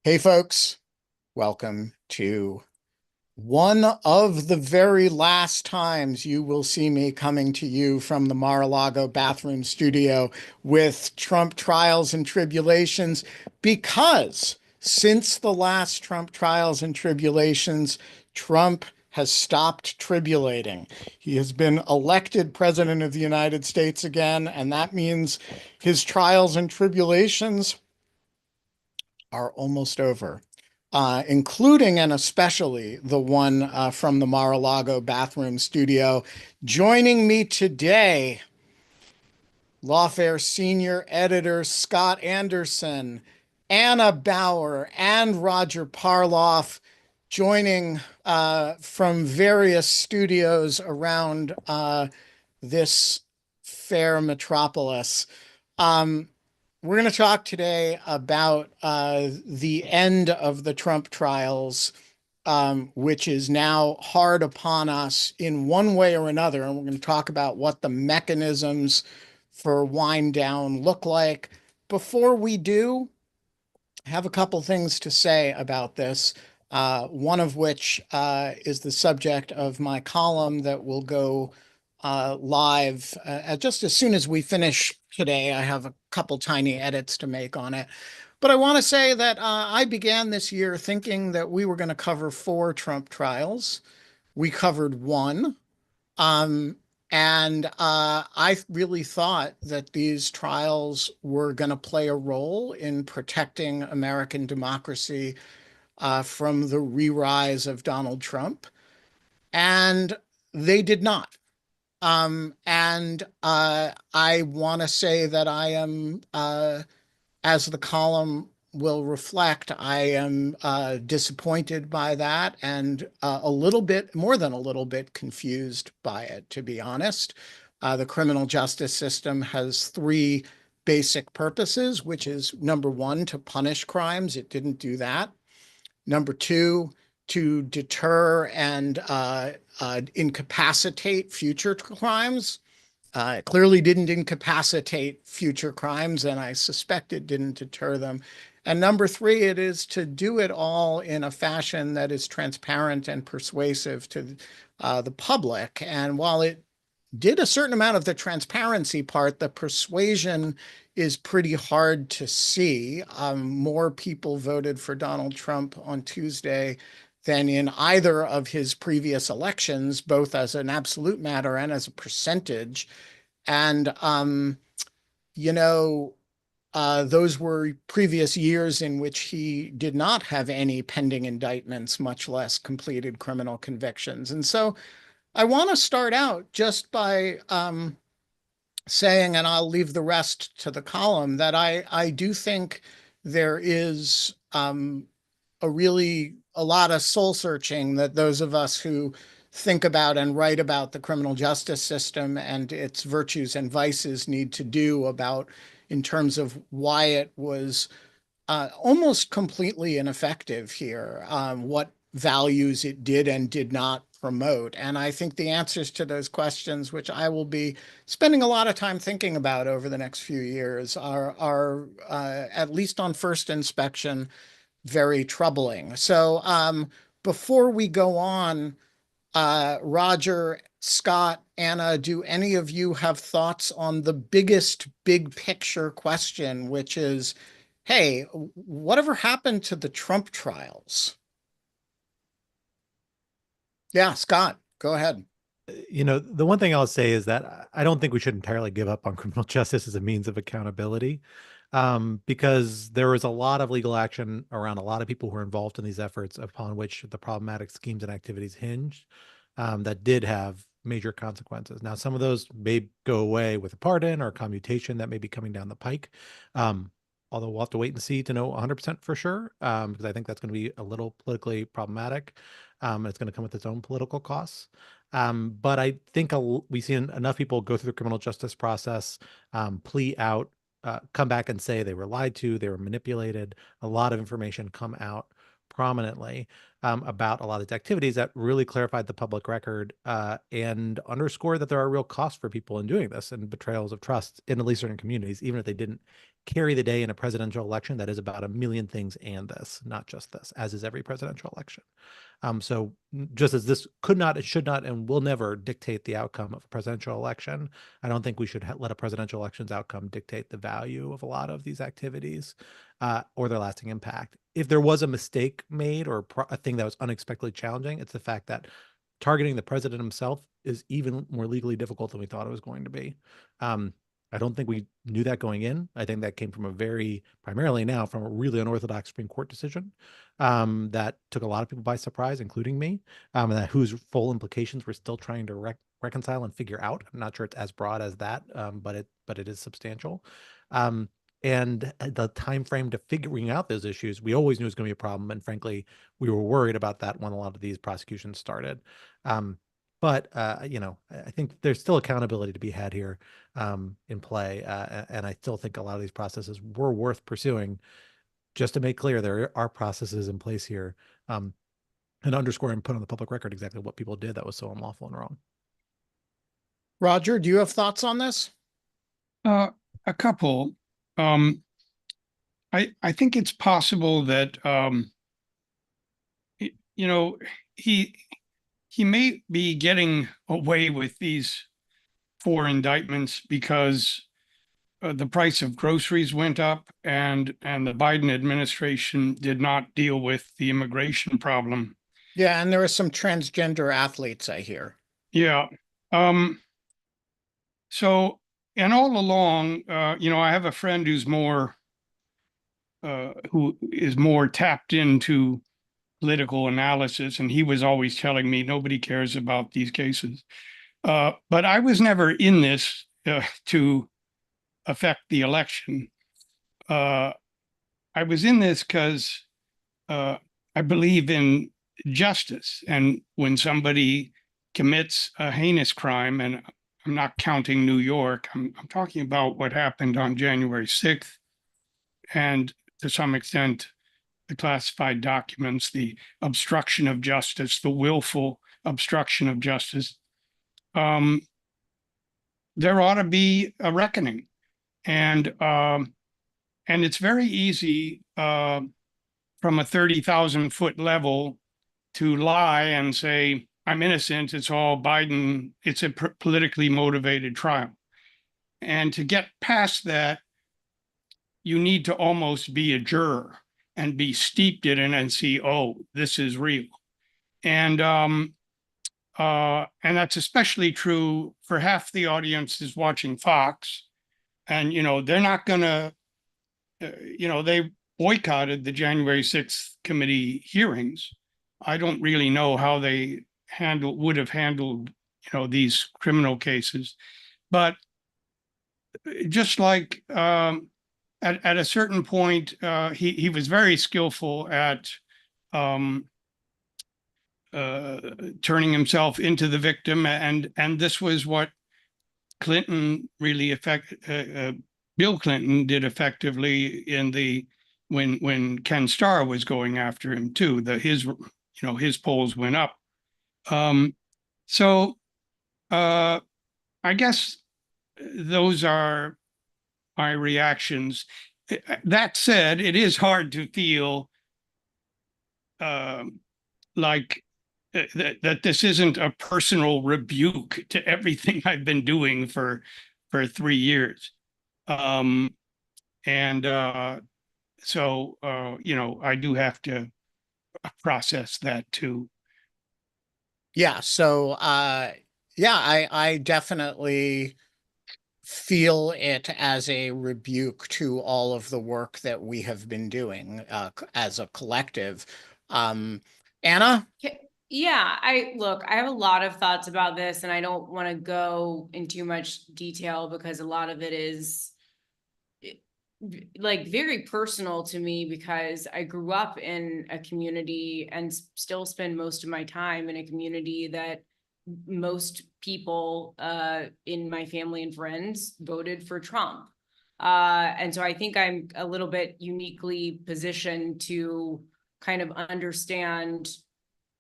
Hey, folks, welcome to one of the very last times you will see me coming to you from the Mar-a-Lago bathroom studio with Trump Trials and Tribulations, because since the last Trump Trials and Tribulations, Trump has stopped tribulating. He has been elected president of the United States again, and that means his trials and tribulations are almost over, including and especially the one from the Mar-a-Lago bathroom studio. Joining me today, Lawfare senior editor Scott Anderson, Anna Bauer, and Roger Parloff, joining from various studios around this fair metropolis. Um, we're going to talk today about the end of the Trump trials, which is now hard upon us in one way or another. And we're going to talk about what the mechanisms for wind down look like. Before we do, I have a couple things to say about this, one of which is the subject of my column that will go live just as soon as we finish today. I have a couple tiny edits to make on it. But I want to say that I began this year thinking that we were going to cover four Trump trials. We covered one. Um, and I really thought that these trials were going to play a role in protecting American democracy from the re-rise of Donald Trump. And they did not. And I want to say that I am, as the column will reflect, I am disappointed by that and a little bit, more than a little bit, confused by it, to be honest. The criminal justice system has three basic purposes, which is number one, to punish crimes. It didn't do that. Number two, to deter and incapacitate future crimes. It clearly didn't incapacitate future crimes, and I suspect it didn't deter them. And number three, it is to do it all in a fashion that is transparent and persuasive to the public. And while it did a certain amount of the transparency part, the persuasion is pretty hard to see. More people voted for Donald Trump on Tuesday than in either of his previous elections, both as an absolute matter and as a percentage. And, you know, those were previous years in which he did not have any pending indictments, much less completed criminal convictions. And so I want to start out just by saying, and I'll leave the rest to the column, that I do think there is a lot of soul searching that those of us who think about and write about the criminal justice system and its virtues and vices need to do about, in terms of why it was almost completely ineffective here, what values it did and did not promote. And I think the answers to those questions, which I will be spending a lot of time thinking about over the next few years, are at least on first inspection, very troubling. So before we go on, Roger, Scott, Anna, do any of you have thoughts on the biggest big picture question, which is, hey, whatever happened to the Trump trials? Yeah, Scott, go ahead. The one thing I'll say is that I don't think we should entirely give up on criminal justice as a means of accountability, because there was a lot of legal action around a lot of people who were involved in these efforts upon which the problematic schemes and activities hinged, that did have major consequences. Now, some of those may go away with a pardon or a commutation that may be coming down the pike. Although we'll have to wait and see to know 100% for sure, because I think that's going to be a little politically problematic. It's going to come with its own political costs. But I think we've seen enough people go through the criminal justice process, plea out, come back and say they were lied to, they were manipulated. A lot of information come out prominently about a lot of the activities that really clarified the public record, and underscore that there are real costs for people in doing this and betrayals of trust in at least certain communities, even if they didn't carry the day in a presidential election that is about a million things and this, not just this, as is every presidential election. So just as this could not, it should not, and will never dictate the outcome of a presidential election, I don't think we should let a presidential election's outcome dictate the value of a lot of these activities or their lasting impact. If there was a mistake made or a thing that was unexpectedly challenging, it's the fact that targeting the president himself is even more legally difficult than we thought it was going to be. I don't think we knew that going in. I think that came from primarily now from a really unorthodox Supreme Court decision that took a lot of people by surprise, including me, and that whose full implications we're still trying to reconcile and figure out. I'm not sure it's as broad as that, but it is substantial. And the time frame to figuring out those issues, we always knew it was going to be a problem, and frankly, we were worried about that when a lot of these prosecutions started. But I think there's still accountability to be had here in play, and I still think a lot of these processes were worth pursuing. Just to make clear, there are processes in place here, and underscore and put on the public record exactly what people did that was so unlawful and wrong. Roger, do you have thoughts on this? A couple. I think it's possible that he may be getting away with these 4 indictments because the price of groceries went up, and the Biden administration did not deal with the immigration problem. Yeah, and there are some transgender athletes, I hear. Yeah. So, and all along, I have a friend who is more tapped into political analysis, and he was always telling me nobody cares about these cases. But I was never in this to affect the election. I was in this because I believe in justice, and when somebody commits a heinous crime, and I'm not counting New York, I'm talking about what happened on January 6th, and to some extent, the classified documents, the obstruction of justice, the willful obstruction of justice. There ought to be a reckoning, and it's very easy from a 30,000-foot level to lie and say, I'm innocent, it's all Biden, it's a politically motivated trial. And to get past that, you need to almost be a juror and be steeped in it and see, oh, this is real. And that's especially true for half the audience is watching Fox. And, they're not going to, they boycotted the January 6th committee hearings. I don't really know how they would have handled, these criminal cases. But just like at a certain point, he was very skillful at turning himself into the victim, and this was what Clinton really Bill Clinton did effectively in when Ken Starr was going after him too. His polls went up. So I guess those are my reactions. That said, it is hard to feel like that this isn't a personal rebuke to everything I've been doing for 3 years. So I do have to process that too. Yeah, so I definitely feel it as a rebuke to all of the work that we have been doing as a collective. Anna? Yeah, I have a lot of thoughts about this, and I don't want to go in too much detail because a lot of it is like very personal to me, because I grew up in a community and still spend most of my time in a community that most people in my family and friends voted for Trump. And so I think I'm a little bit uniquely positioned to kind of understand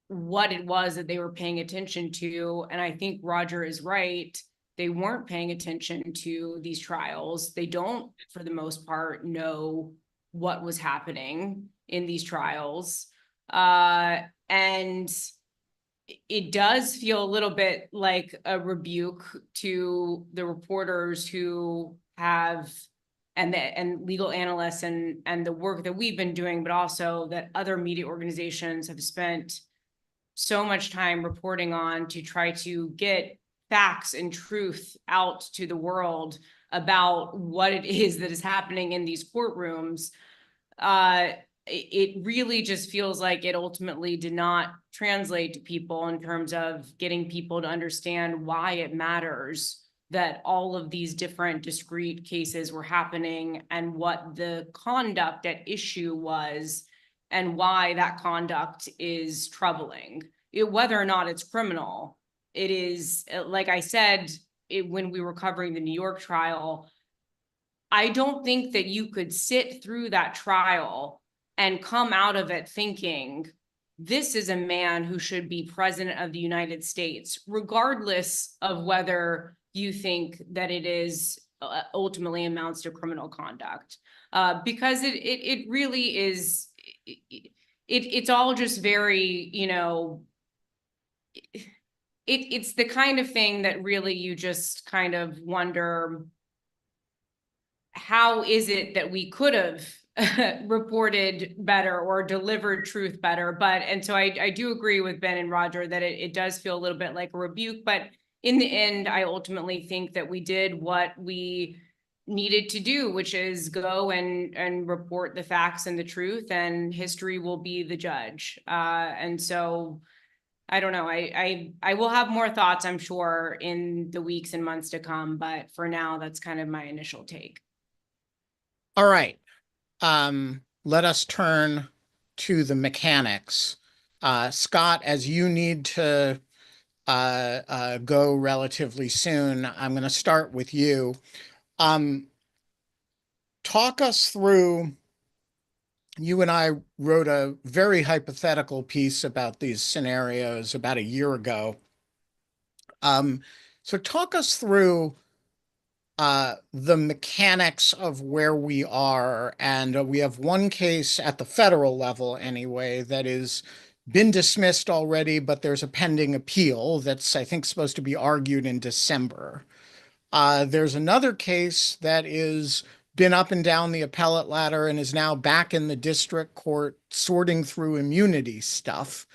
what it was that they were paying attention to. And I think Roger is right. They weren't paying attention to these trials. They don't, for the most part, know what was happening in these trials. And it does feel a little bit like a rebuke to the reporters who have and legal analysts and the work that we've been doing, but also that other media organizations have spent so much time reporting on to try to get facts and truth out to the world about what it is that is happening in these courtrooms. It really just feels like it ultimately did not translate to people in terms of getting people to understand why it matters that all of these different discrete cases were happening and what the conduct at issue was and why that conduct is troubling. Whether or not it's criminal, it is, like I said, when we were covering the New York trial, I don't think that you could sit through that trial and come out of it thinking, this is a man who should be president of the United States, regardless of whether you think that it is ultimately amounts to criminal conduct. Because it really is, it's all just very, you know, it's the kind of thing that really you just kind of wonder, how is it that we could have reported better or delivered truth better? And so I do agree with Ben and Roger that it does feel a little bit like a rebuke, but in the end, I ultimately think that we did what we needed to do, which is go and report the facts and the truth, and history will be the judge. And so I don't know, I will have more thoughts, I'm sure, in the weeks and months to come, but for now, that's kind of my initial take. All right. Let us turn to the mechanics. Scott, as you need to go relatively soon, I'm going to start with you. Talk us through, you and I wrote a very hypothetical piece about these scenarios about a year ago. So talk us through the mechanics of where we are. And we have one case at the federal level anyway that is been dismissed already, but there's a pending appeal that's, I think, supposed to be argued in December. There's another case that is been up and down the appellate ladder and is now back in the district court sorting through immunity stuff.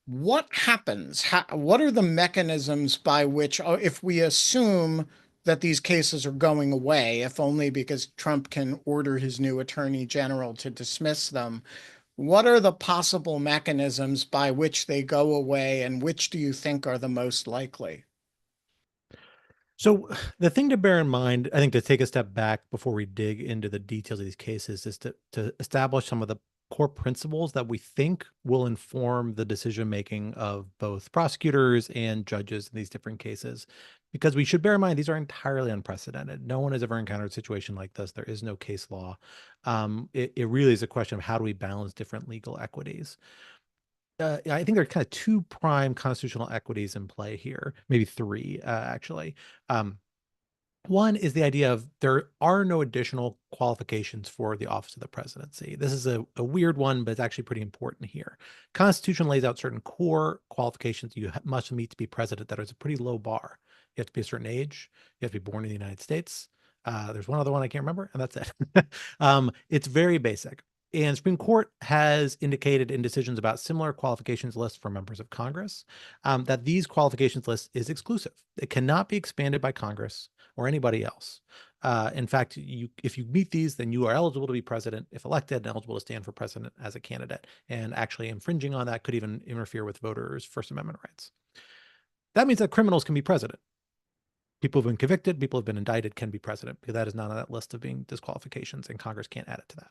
What happens? What are the mechanisms by which, if we assume that these cases are going away, if only because Trump can order his new attorney general to dismiss them, what are the possible mechanisms by which they go away, and which do you think are the most likely? So the thing to bear in mind, I think, to take a step back before we dig into the details of these cases, is to establish some of the core principles that we think will inform the decision making of both prosecutors and judges in these different cases. Because we should bear in mind, these are entirely unprecedented. No one has ever encountered a situation like this. There is no case law. It really is a question of how do we balance different legal equities. I think there are kind of two prime constitutional equities in play here, maybe three, actually. One is the idea of there are no additional qualifications for the office of the presidency. This is a weird one, but it's actually pretty important here. Constitution lays out certain core qualifications you must meet to be president that is a pretty low bar. You have to be a certain age. You have to be born in the United States. There's one other one I can't remember, and that's it. It's very basic. And Supreme Court has indicated in decisions about similar qualifications lists for members of Congress that these qualifications list is exclusive. It cannot be expanded by Congress or anybody else. In fact, if you meet these, then you are eligible to be president if elected and eligible to stand for president as a candidate. And actually infringing on that could even interfere with voters' First Amendment rights. That means that criminals can be president. People who've been convicted, people who've been indicted can be president, because that is not on that list of being disqualifications, and Congress can't add it to that.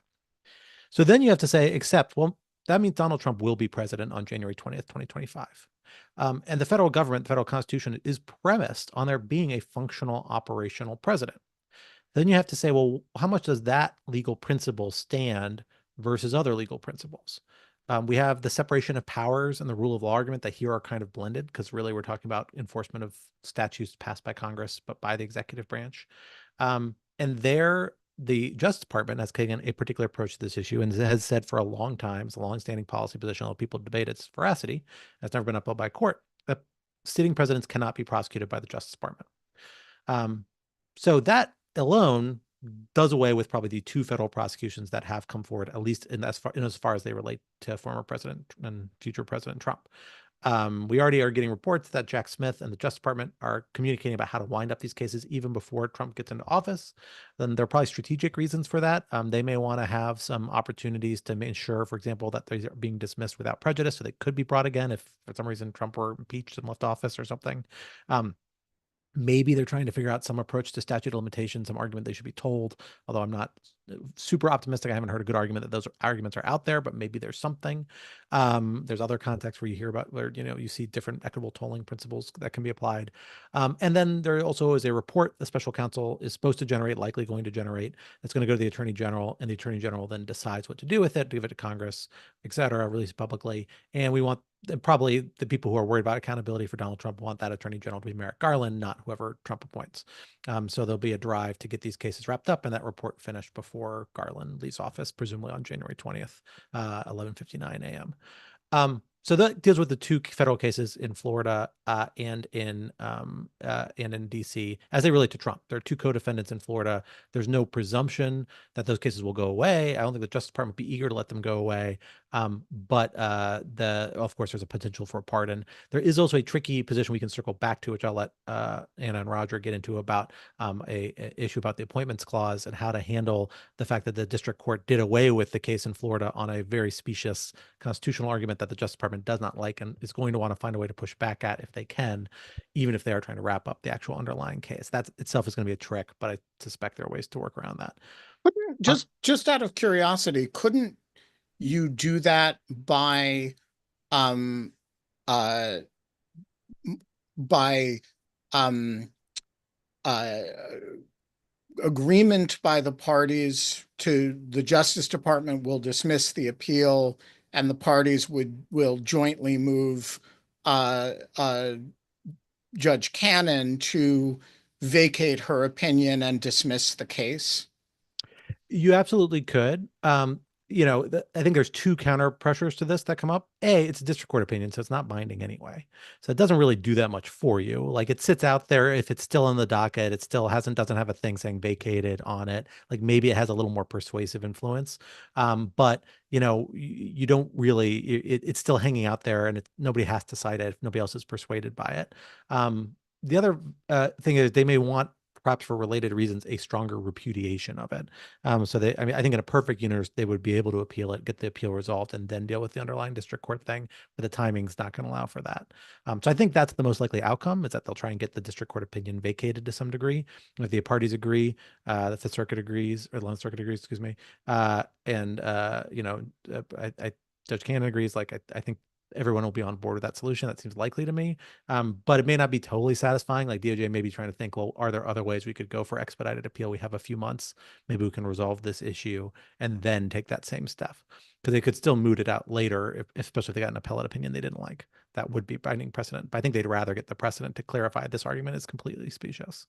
So then you have to say, except, well, that means Donald Trump will be president on January 20th, 2025. And the federal government, the federal constitution, is premised on there being a functional, operational president. Then you have to say, well, how much does that legal principle stand versus other legal principles? We have the separation of powers and the rule of law argument that here are kind of blended, because really we're talking about enforcement of statutes passed by Congress, but by the executive branch. And there, the Justice Department has taken a particular approach to this issue and has said for a long time, it's a long-standing policy position, although people debate its veracity, it's never been upheld by court, that sitting presidents cannot be prosecuted by the Justice Department. So that alone does away with probably the 2 federal prosecutions that have come forward, at least in as far as they relate to former President and future President Trump. We already are getting reports that Jack Smith and the Justice Department are communicating about how to wind up these cases even before Trump gets into office. Then there are probably strategic reasons for that. They may want to have some opportunities to ensure, for example, that they're being dismissed without prejudice, so they could be brought again if for some reason Trump were impeached and left office or something. Maybe they're trying to figure out some approach to statute of limitations, some argument they should be told, although I'm not super optimistic. I haven't heard a good argument that those arguments are out there, but maybe there's something. There's other contexts where you hear about where, you see different equitable tolling principles that can be applied. And then there also is a report the special counsel is supposed to generate, likely going to generate, that's going to go to the Attorney General, and the Attorney General then decides what to do with it, give it to Congress, et cetera, release it publicly. And we want probably the people who are worried about accountability for Donald Trump want that Attorney General to be Merrick Garland, not whoever Trump appoints. So there'll be a drive to get these cases wrapped up and that report finished before Garland leaves office, presumably on January 20th, 11:59 a.m. So that deals with the 2 federal cases in Florida and in DC as they relate to Trump. There are 2 co-defendants in Florida. There's no presumption that those cases will go away. I don't think the Justice Department would be eager to let them go away. But of course, there's a potential for a pardon. There is also a tricky position we can circle back to, which I'll let Anna and Roger get into, about a issue about the appointments clause and how to handle the fact that the district court did away with the case in Florida on a very specious constitutional argument that the Justice Department does not like and is going to want to find a way to push back at if they can, even if they are trying to wrap up the actual underlying case. That itself is going to be a trick, but I suspect there are ways to work around that. Just out of curiosity, couldn't you do that by agreement by the parties to the Justice Department will dismiss the appeal and the parties will jointly move Judge Cannon to vacate her opinion and dismiss the case? You absolutely could. I think there's 2 counter pressures to this that come up. A, it's a district court opinion, so it's not binding anyway. So it doesn't really do that much for you. Like, it sits out there. If it's still in the docket, it still doesn't have a thing saying vacated on it. Like, maybe it has a little more persuasive influence. But you don't really, it's still hanging out there, and nobody has to cite it if nobody else is persuaded by it. The other thing is they may want, perhaps for related reasons, a stronger repudiation of it. I think in a perfect universe, they would be able to appeal it, get the appeal resolved, and then deal with the underlying district court thing, but the timing's not going to allow for that. So I think that's the most likely outcome, is that they'll try and get the district court opinion vacated to some degree. If the parties agree, that the circuit agrees, or the 11th Circuit agrees, excuse me, Judge Cannon agrees, I think everyone will be on board with that solution. That seems likely to me. But it may not be totally satisfying. Like, DOJ may be trying to think, well, are there other ways we could go for expedited appeal? We have a few months. Maybe we can resolve this issue and then take that same step. Because they could still moot it out later, especially if they got an appellate opinion they didn't like. That would be binding precedent. But I think they'd rather get the precedent to clarify this argument is completely specious.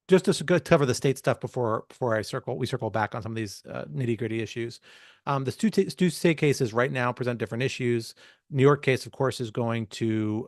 Just to cover the state stuff before we circle back on some of these nitty-gritty issues. The 2 state cases right now present different issues. New York case, of course, is going to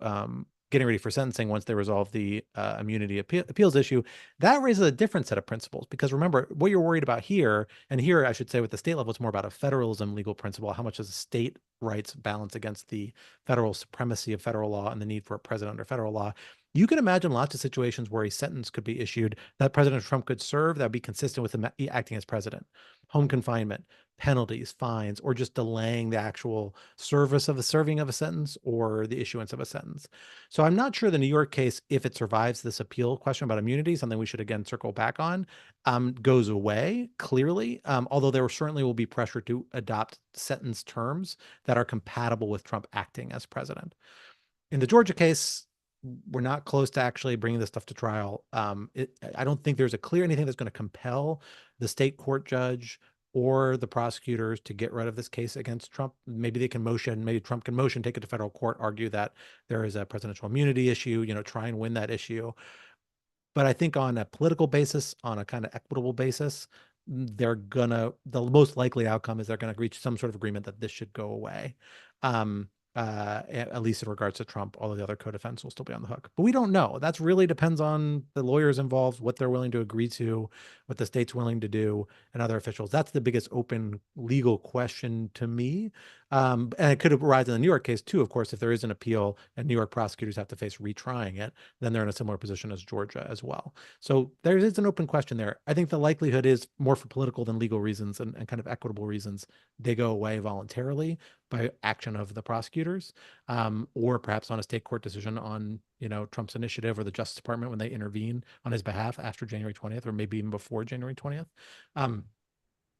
getting ready for sentencing once they resolve the immunity appeals issue. That raises a different set of principles, because remember, what you're worried about here, and here I should say with the state level, it's more about a federalism legal principle. How much does the state rights balance against the federal supremacy of federal law and the need for a president under federal law? You can imagine lots of situations where a sentence could be issued that President Trump could serve that would be consistent with him acting as president. Home confinement, penalties, fines, or just delaying the actual serving of a sentence or the issuance of a sentence. So I'm not sure the New York case, if it survives this appeal question about immunity, something we should again circle back on, goes away clearly, although there certainly will be pressure to adopt sentence terms that are compatible with Trump acting as president. In the Georgia case, we're not close to actually bringing this stuff to trial. I don't think there's anything that's going to compel the state court judge or the prosecutors to get rid of this case against Trump. Maybe Trump can motion, take it to federal court, argue that there is a presidential immunity issue, try and win that issue. But I think on a political basis, on a kind of equitable basis, the most likely outcome is they're gonna reach some sort of agreement that this should go away. At least in regards to Trump, all of the other co-defendants will still be on the hook. But we don't know. That's really depends on the lawyers involved, what they're willing to agree to, what the state's willing to do, and other officials. That's the biggest open legal question to me. And it could arise in the New York case too, of course, if there is an appeal and New York prosecutors have to face retrying it, then they're in a similar position as Georgia as well. So there is an open question there. I think the likelihood is more for political than legal reasons and kind of equitable reasons. They go away voluntarily by action of the prosecutors, or perhaps on a state court decision on, Trump's initiative or the Justice Department when they intervene on his behalf after January 20th, or maybe even before January 20th.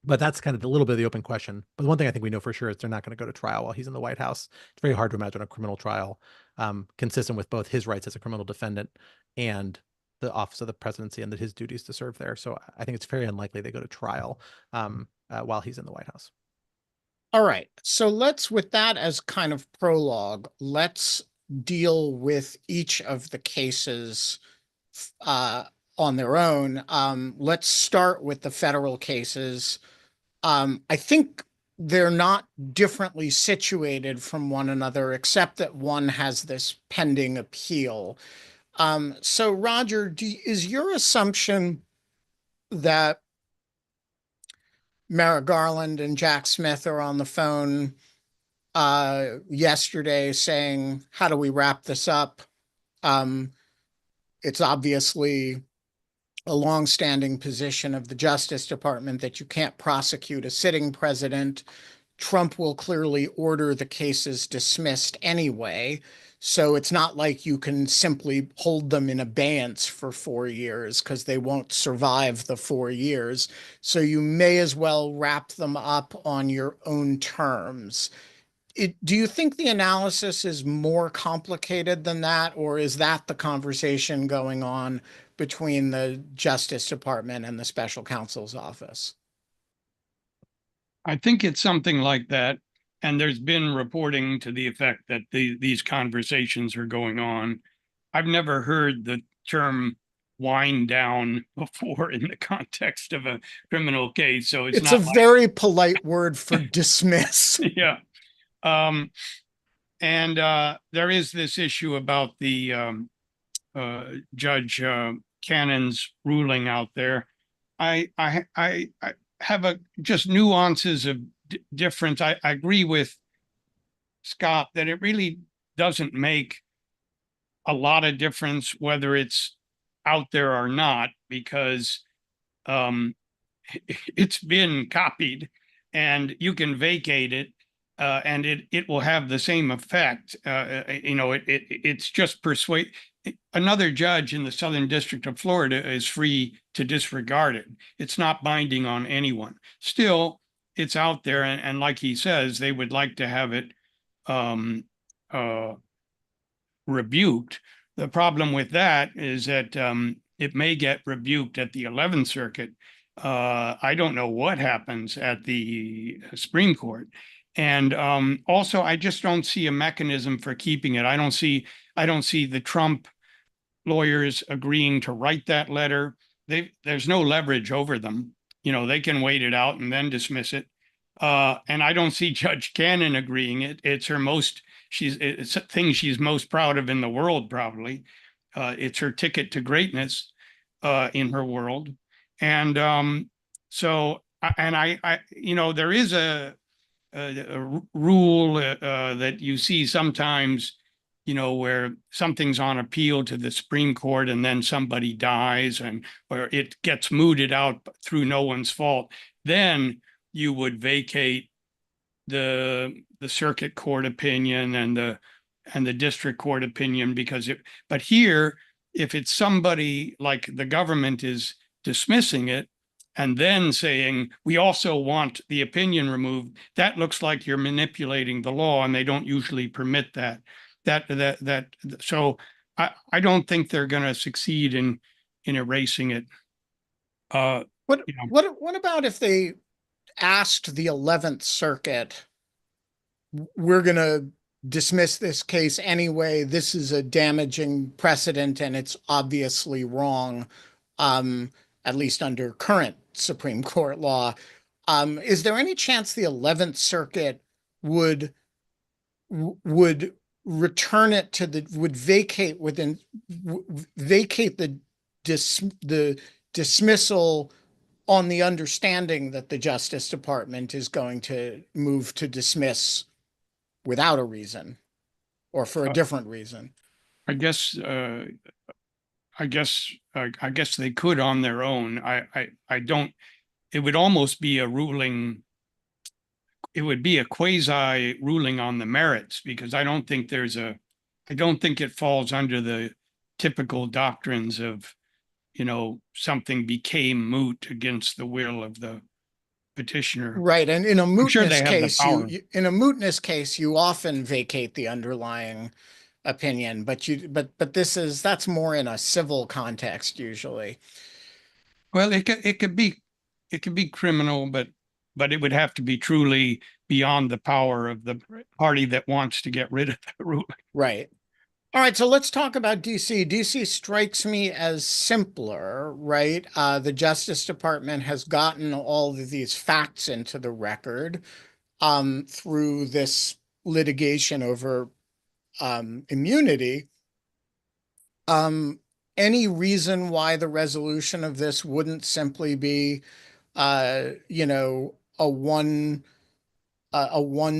But that's kind of a little bit of the open question. But one thing I think we know for sure is they're not going to go to trial while he's in the White House. It's very hard to imagine a criminal trial consistent with both his rights as a criminal defendant and the office of the presidency and his duties to serve there. So I think it's very unlikely they go to trial while he's in the White House. All right. So with that as kind of prologue, let's deal with each of the cases on their own. Let's start with the federal cases. I think they're not differently situated from one another, except that one has this pending appeal. So Roger, is your assumption that Merrick Garland and Jack Smith are on the phone yesterday saying, how do we wrap this up? It's obviously a longstanding position of the Justice Department that you can't prosecute a sitting president. Trump will clearly order the cases dismissed anyway. So it's not like you can simply hold them in abeyance for 4 years because they won't survive the 4 years. So you may as well wrap them up on your own terms. Do you think the analysis is more complicated than that, or is that the conversation going on between the Justice Department and the special counsel's office? I think it's something like that. And there's been reporting to the effect that these conversations are going on. I've never heard the term wind down before in the context of a criminal case. So it's not a very polite word for dismiss. Yeah. And there is this issue about the Judge Cannon's ruling out there. I have just nuances of difference. I agree with Scott that it really doesn't make a lot of difference whether it's out there or not, because it's been copied and you can vacate it. And it will have the same effect. It's just persuade. Another judge in the Southern District of Florida is free to disregard it. It's not binding on anyone. Still, it's out there, and like he says, they would like to have it rebuked. The problem with that is that it may get rebuked at the 11th Circuit. I don't know what happens at the Supreme Court. And also, I just don't see a mechanism for keeping it. I don't see the Trump lawyers agreeing to write that letter. There's no leverage over them. They can wait it out and then dismiss it. And I don't see Judge Cannon agreeing it. It's a thing she's most proud of in the world, probably. It's her ticket to greatness in her world. And there is a rule that you see sometimes, where something's on appeal to the Supreme Court and then somebody dies or it gets mooted out through no one's fault. Then you would vacate the circuit court opinion and the district court opinion but here, if it's somebody like the government is dismissing it and then saying, we also want the opinion removed, that looks like you're manipulating the law, and they don't usually permit that. So I don't think they're going to succeed in erasing it. What about if they asked the 11th Circuit, we're going to dismiss this case anyway. This is a damaging precedent and it's obviously wrong, at least under current Supreme Court law. Is there any chance the 11th Circuit would return it to would vacate the dismissal on the understanding that the Justice Department is going to move to dismiss without a reason or for a different reason? I guess they could on their own. I don't. It would almost be a ruling. It would be a quasi ruling on the merits, because I don't think it falls under the typical doctrines of, something became moot against the will of the petitioner. Right. And in a mootness case, power. you often vacate the underlying opinion, but that's more in a civil context usually. Well, it could be criminal, but it would have to be truly beyond the power of the party that wants to get rid of the ruling. Right. All right, so let's talk about DC. DC strikes me as simpler, right? The Justice Department has gotten all of these facts into the record through this litigation over immunity. Any reason why the resolution of this wouldn't simply be, a one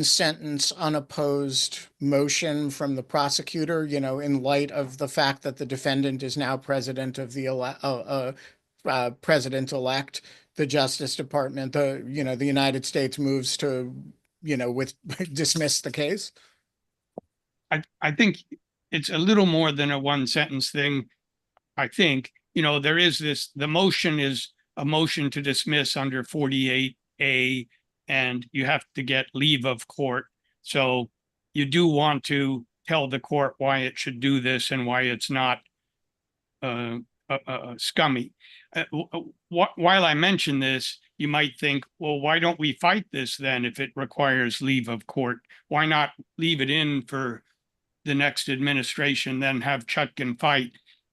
sentence unopposed motion from the prosecutor, in light of the fact that the defendant is now president of the president-elect, the Justice Department, the United States moves to, dismiss the case? I think it's a little more than a one sentence thing. I think, there is the motion is a motion to dismiss under 48A, and you have to get leave of court. So you do want to tell the court why it should do this and why it's not scummy. While I mention this, you might think, well, why don't we fight this then if it requires leave of court? Why not leave it in for the next administration, then have Chutkan fight?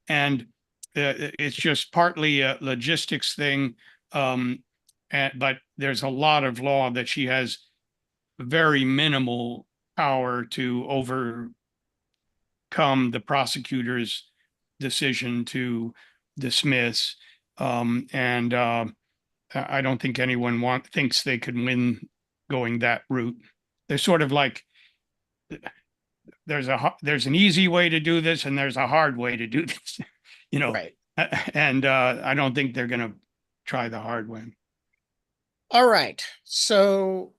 And it's just partly a logistics thing. But there's a lot of law that she has very minimal power to overcome the prosecutor's decision to dismiss. And I don't think anyone thinks they could win going that route. They're sort of like, there's an easy way to do this and there's a hard way to do this, Right. And I don't think they're going to try the hard way. All right, so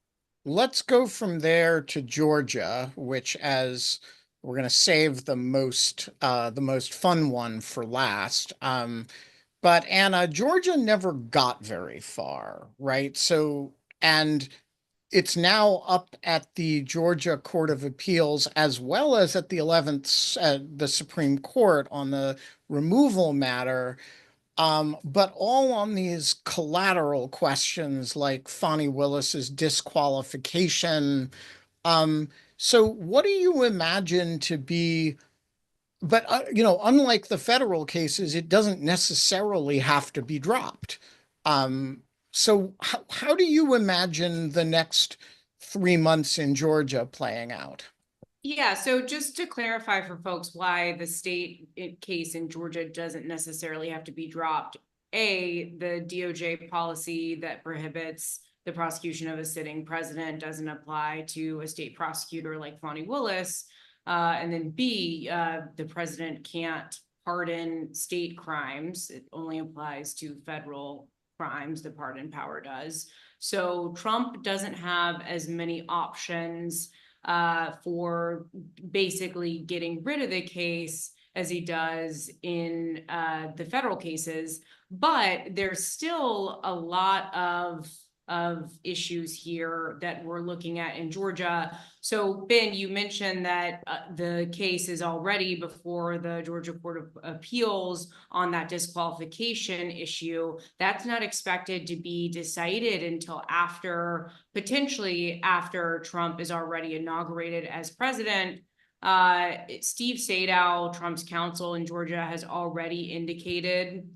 let's go from there to Georgia, which, as we're going to save the most fun one for last. But Anna, Georgia never got very far, right? So, and it's now up at the Georgia Court of Appeals as well as at the 11th, the Supreme Court on the removal matter. But all on these collateral questions like Fani Willis's disqualification. So what do you imagine to be, but unlike the federal cases, it doesn't necessarily have to be dropped. So how do you imagine the next 3 months in Georgia playing out? Yeah, so just to clarify for folks why the state case in Georgia doesn't necessarily have to be dropped. The DOJ policy that prohibits the prosecution of a sitting president doesn't apply to a state prosecutor like Fani Willis. And then B, the president can't pardon state crimes. It only applies to federal crimes, the pardon power does. So Trump doesn't have as many options for basically getting rid of the case as he does in the federal cases, but there's still a lot of of issues here that we're looking at in Georgia. So Ben, you mentioned that the case is already before the Georgia Court of Appeals on that disqualification issue. That's not expected to be decided until potentially after Trump is already inaugurated as president. Steve Sadow, Trump's counsel in Georgia, has already indicated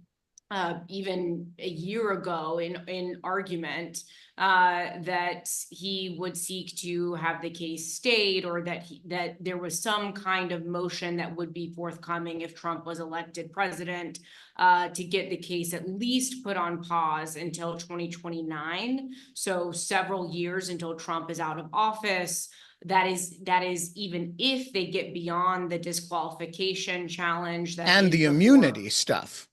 even a year ago in argument that he would seek to have the case stayed, or that there was some kind of motion that would be forthcoming if Trump was elected president, to get the case at least put on pause until 2029. So several years until Trump is out of office. That is even if they get beyond the disqualification challenge and the immunity stuff.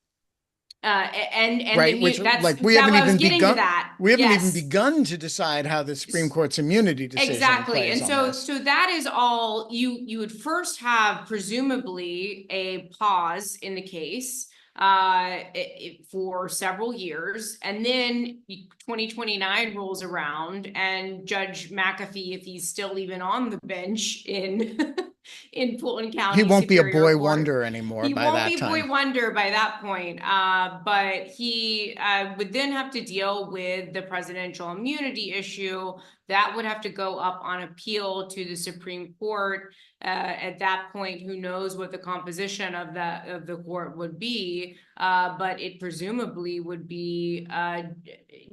And right, which we haven't even begun. We haven't even begun to decide how the Supreme Court's immunity decision plays and on so that is all. You would first have presumably a pause in the case for several years, and then 2029 rolls around, and Judge McAfee, if he's still even on the bench in in Fulton County, he won't Superior be a boy Court. wonder anymore. He by won't that be time. boy wonder by that point. But he would then have to deal with the presidential immunity issue. That would have to go up on appeal to the Supreme Court. At that point, who knows what the composition of the court would be? But it presumably would be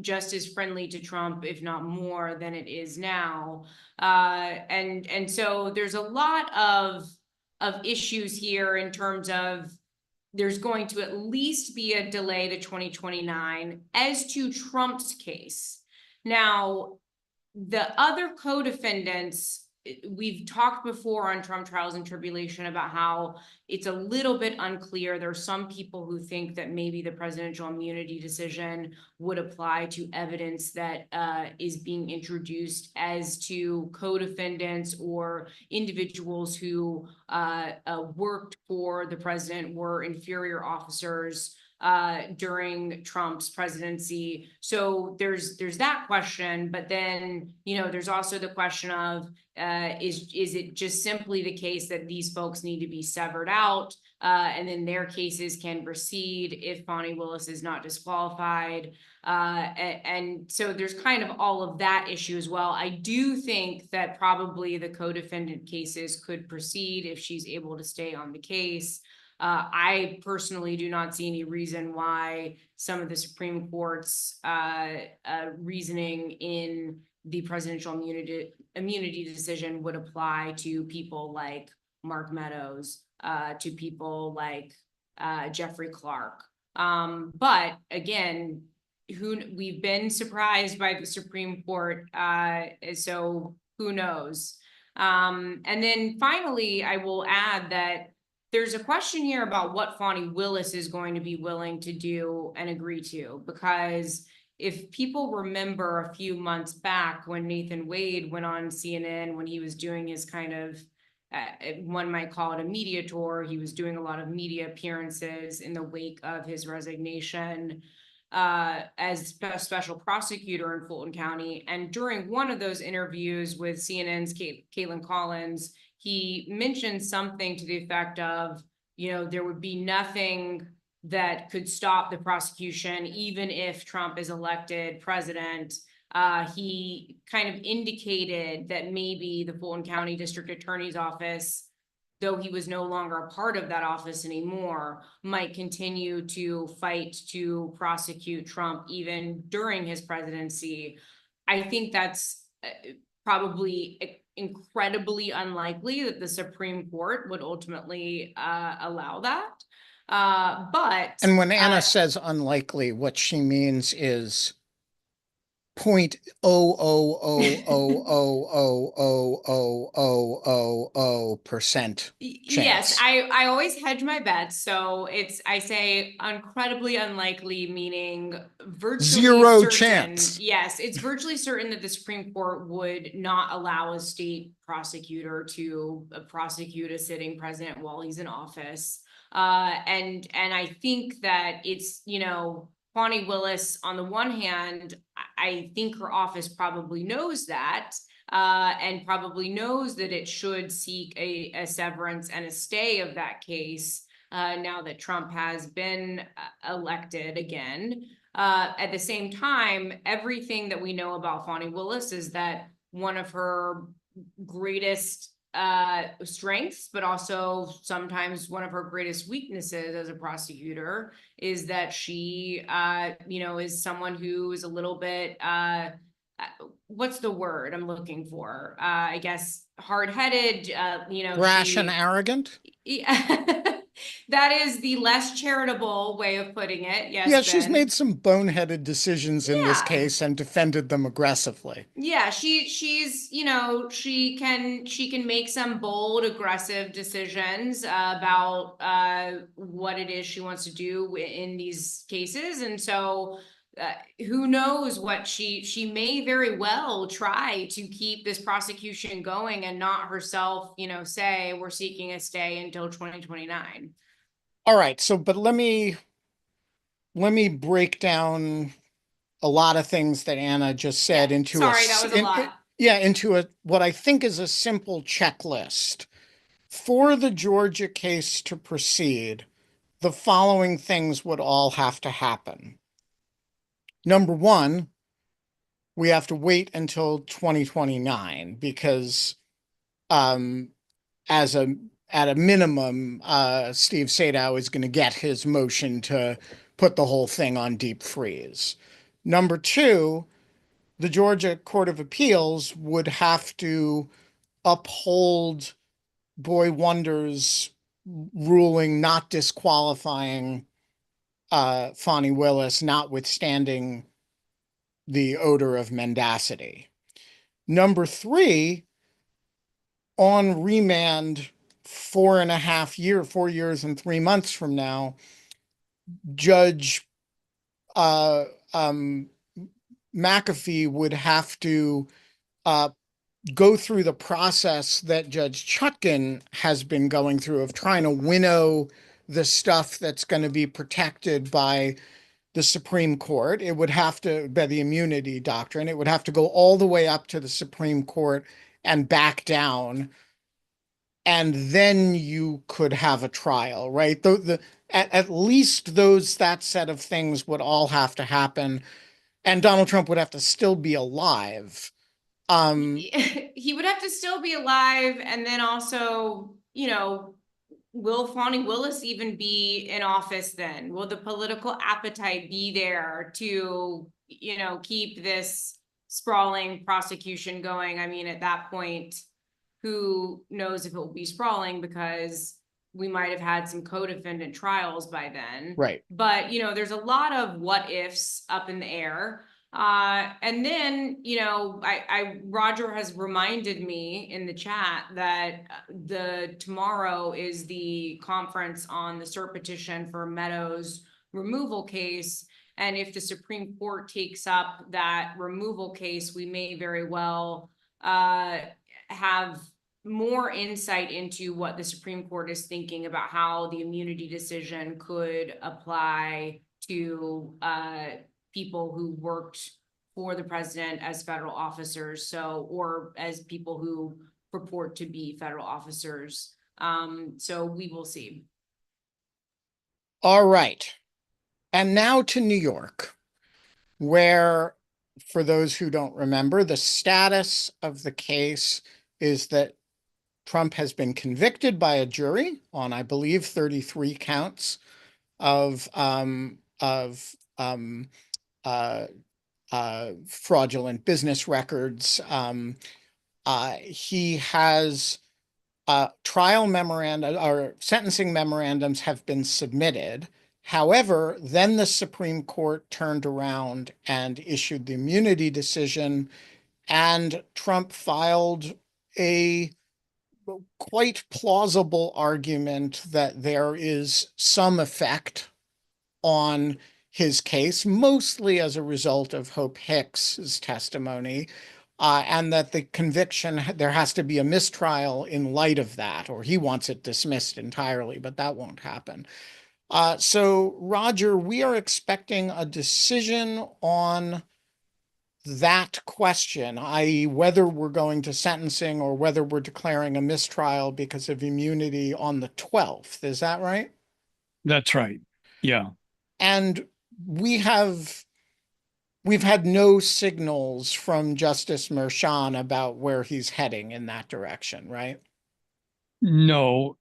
just as friendly to Trump, if not more, than it is now. And so there's a lot of issues here in terms of there's going to at least be a delay to 2029 as to Trump's case. Now, the other co-defendants, we've talked before on Trump Trials and Tribulation about how it's a little bit unclear. There are some people who think that maybe the presidential immunity decision would apply to evidence that is being introduced as to co-defendants or individuals who worked for the president, were inferior officers during Trump's presidency. So there's that question, but then, there's also the question of, is it just simply the case that these folks need to be severed out, and then their cases can proceed if Fani Willis is not disqualified? And so there's kind of all of that issue as well. I do think that probably the co-defendant cases could proceed if she's able to stay on the case. I personally do not see any reason why some of the Supreme Court's reasoning in the presidential immunity decision would apply to people like Mark Meadows, to people like Jeffrey Clark. But again, we've been surprised by the Supreme Court, so who knows? And then finally, I will add that there's a question here about what Fani Willis is going to be willing to do and agree to, because if people remember a few months back when Nathan Wade went on CNN, when he was doing his kind of, one might call it a media tour, he was doing a lot of media appearances in the wake of his resignation as a special prosecutor in Fulton County. And during one of those interviews with CNN's Caitlin Collins, he mentioned something to the effect of, there would be nothing that could stop the prosecution, even if Trump is elected president. He kind of indicated that maybe the Fulton County District Attorney's Office, though he was no longer a part of that office anymore, might continue to fight to prosecute Trump even during his presidency. I think that's probably incredibly unlikely that the Supreme Court would ultimately allow that. And when Anna says unlikely, what she means is 0.000000000% chance. Yes, I always hedge my bets, so I say incredibly unlikely, meaning virtually zero certain. chance. Yes, it's virtually certain that the Supreme Court would not allow a state prosecutor to prosecute a sitting president while he's in office. And I think that it's, Fani Willis, on the one hand, I think her office probably knows that, and probably knows that it should seek a severance and a stay of that case, now that Trump has been elected again. At the same time, everything that we know about Fani Willis is that one of her greatest strengths, but also sometimes one of her greatest weaknesses as a prosecutor is that she, is someone who is a little bit, what's the word I'm looking for? I guess hard-headed, Brash and arrogant. That is the less charitable way of putting it. Yes, Yeah, she's Ben. made some boneheaded decisions in this Yeah. case and defended them aggressively. Yeah, she's she can make some bold, aggressive decisions about what it is she wants to do in these cases, and so who knows what she may very well try to keep this prosecution going and not herself, say we're seeking a stay until 2029. All right, so but let me break down a lot of things that Anna just said Yeah, into sorry, that was a lot. into a what I think is a simple checklist. For the Georgia case to proceed, the following things would all have to happen. Number one, we have to wait until 2029 because at a minimum, Steve Sadow is going to get his motion to put the whole thing on deep freeze. Number two, the Georgia Court of Appeals would have to uphold Boy Wonder's ruling not disqualifying Fani Willis, notwithstanding the odor of mendacity. Number three, on remand 4 years and 3 months from now, Judge McAfee would have to go through the process that Judge Chutkan has been going through of trying to winnow the stuff that's going to be protected by the Supreme Court. It would have to, by the immunity doctrine, it would have to go all the way up to the Supreme Court and back down. And then you could have a trial, right? At least that set of things would all have to happen. And Donald Trump would have to still be alive. He would have to still be alive, and then also, will Fani Willis even be in office then? Will the political appetite be there to, keep this sprawling prosecution going? I mean, at that point, who knows if it will be sprawling, because we might have had some co-defendant trials by then. Right. But, there's a lot of what ifs up in the air. And then, Roger has reminded me in the chat that tomorrow is the conference on the cert petition for Meadows' removal case. And if the Supreme Court takes up that removal case, we may very well have more insight into what the Supreme Court is thinking about how the immunity decision could apply to people who worked for the president as federal officers, or as people who purport to be federal officers. So we will see. All right. And now to New York, where, for those who don't remember, the status of the case is that Trump has been convicted by a jury on, I believe, 33 counts of fraudulent business records. He has trial memoranda or sentencing memorandums have been submitted. However, then the Supreme Court turned around and issued the immunity decision, and Trump filed a quite plausible argument that there is some effect on his case, mostly as a result of Hope Hicks's testimony, and that the conviction, there has to be a mistrial in light of that, or he wants it dismissed entirely, but that won't happen. So Roger, we are expecting a decision on that question, i.e. whether we're going to sentencing or whether we're declaring a mistrial because of immunity on the 12th. Is that right? That's right. Yeah. And we have we've had no signals from Justice Merchan about where he's heading in that direction, right? No,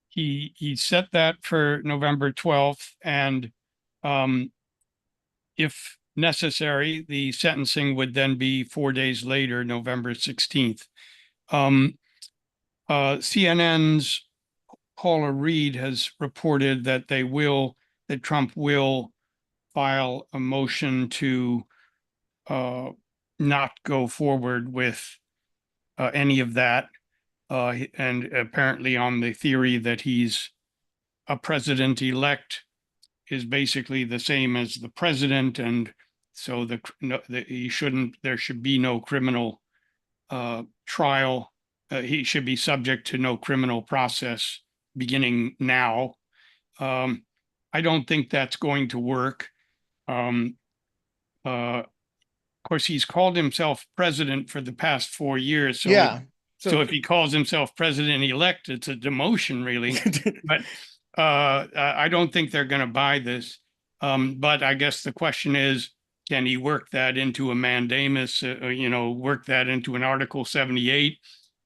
he set that for November 12th, and um, if necessary, the sentencing would then be 4 days later, November 16th. Um, CNN's Paula Reed has reported that that Trump will file a motion to not go forward with any of that. And apparently on the theory that he's a president-elect is basically the same as the president, and so there should be no criminal trial. He should be subject to no criminal process beginning now. Um, I don't think that's going to work. Um, of course, he's called himself president for the past 4 years, Yeah. so if he calls himself president-elect, it's a demotion, really. But I don't think they're going to buy this. But I guess the question is, can he work that into a mandamus? Work that into an Article 78?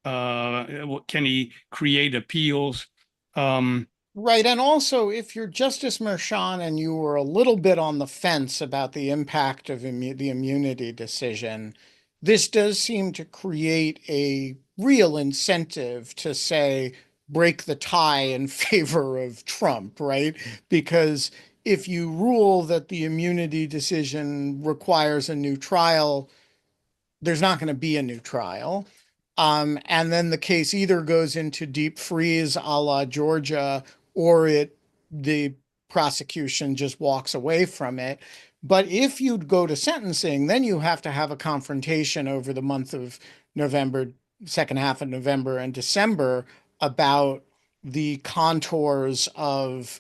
Can he create appeals? Right. And also, if you're Justice Merchan and you were a little bit on the fence about the impact of the immunity decision, this does seem to create a real incentive to say, break the tie in favor of Trump, right? Because if you rule that the immunity decision requires a new trial, there's not going to be a new trial. And then the case either goes into deep freeze a la Georgia, or the prosecution just walks away from it. But if you'd go to sentencing, then you have to have a confrontation over the month of November, second half of November and December, about the contours of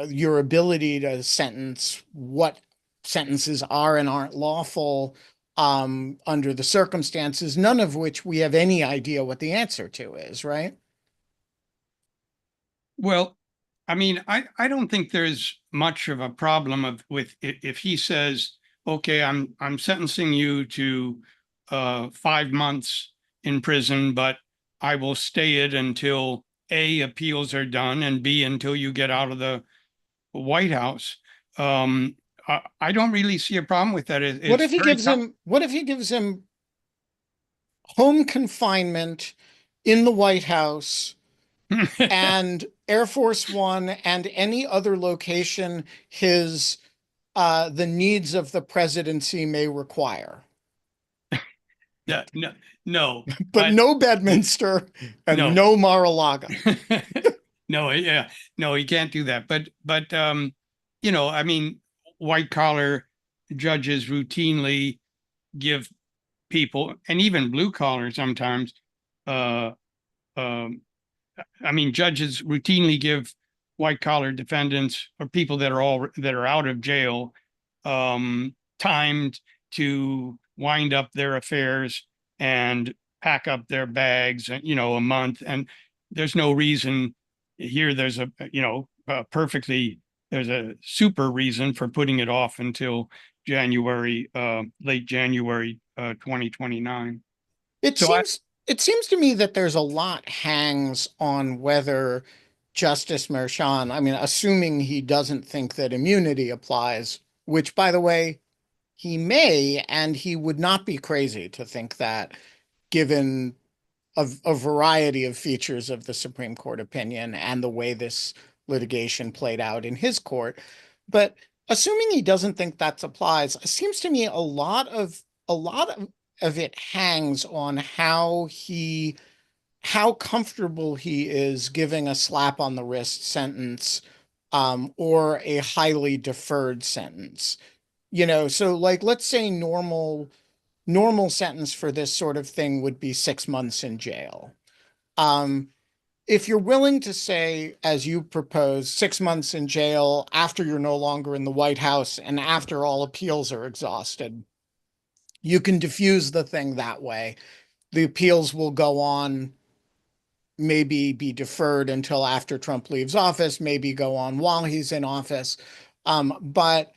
your ability to sentence, what sentences are and aren't lawful under the circumstances, none of which we have any idea what the answer to is, right? Well, I mean, I don't think there's much of a problem with if he says, okay, I'm sentencing you to 5 months in prison, but I will stay it until A, appeals are done, and B, until you get out of the White House. I don't really see a problem with that. What It's if he very gives him what if he gives him home confinement in the White House and Air Force One and any other location his the needs of the presidency may require? Yeah, no, no, But no Bedminster and no. no Mar-a-Lago. No, yeah, no, he can't do that. But I mean, white collar judges routinely give people, and even blue collar sometimes, uh, um, I mean, judges routinely give white collar defendants or people that are out of jail time to wind up their affairs and pack up their bags, a month. And there's no reason here. There's a super reason for putting it off until late January 2029. It So I, seems it seems to me that there's a lot hangs on whether Justice Merchan, I mean, assuming he doesn't think that immunity applies, which by the way, he may, and he would not be crazy to think that given a variety of features of the Supreme Court opinion and the way this litigation played out in his court. But assuming he doesn't think that applies, it seems to me a lot of it hangs on how comfortable he is giving a slap on the wrist sentence or a highly deferred sentence. So like let's say normal sentence for this sort of thing would be 6 months in jail. Um, if you're willing to say, as you propose, 6 months in jail after you're no longer in the White House and after all appeals are exhausted, you can diffuse the thing that way. The appeals will go on, maybe be deferred until after Trump leaves office, maybe go on while he's in office. But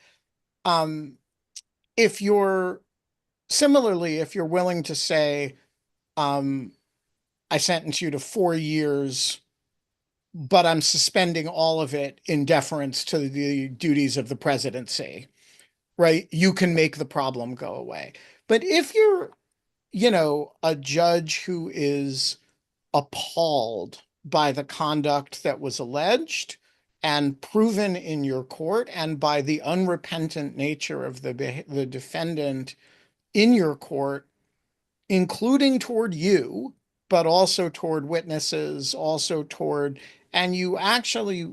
if you're similarly, if you're willing to say, I sentence you to 4 years, but I'm suspending all of it in deference to the duties of the presidency, right? You can make the problem go away. But if you're, a judge who is appalled by the conduct that was alleged and proven in your court and by the unrepentant nature of the defendant in your court, including toward you, but also toward witnesses, also toward, and you actually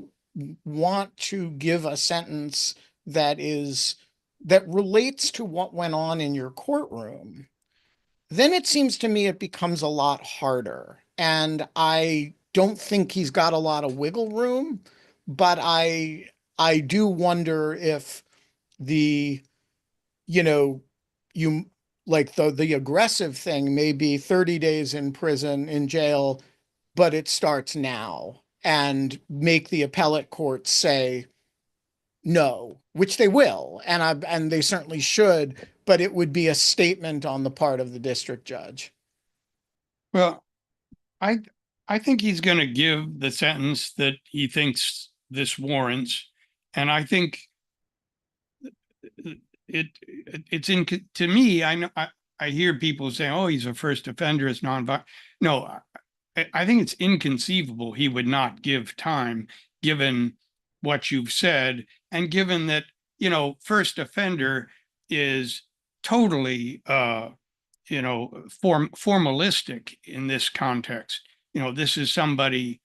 want to give a sentence that relates to what went on in your courtroom, then it seems to me it becomes a lot harder. And I don't think he's got a lot of wiggle room, but I do wonder if the, you know, you like the aggressive thing may be 30 days in prison, in jail, but it starts now, and make the appellate court say no, which they will, and they certainly should, but it would be a statement on the part of the district judge. Well, I I think he's going to give the sentence that he thinks this warrants, and I think it's in to me. I know I hear people saying, "Oh, he's a first offender, it's non-violent." No, I think it's inconceivable he would not give time, given what you've said, and given that first offender is totally formalistic in this context. This is somebody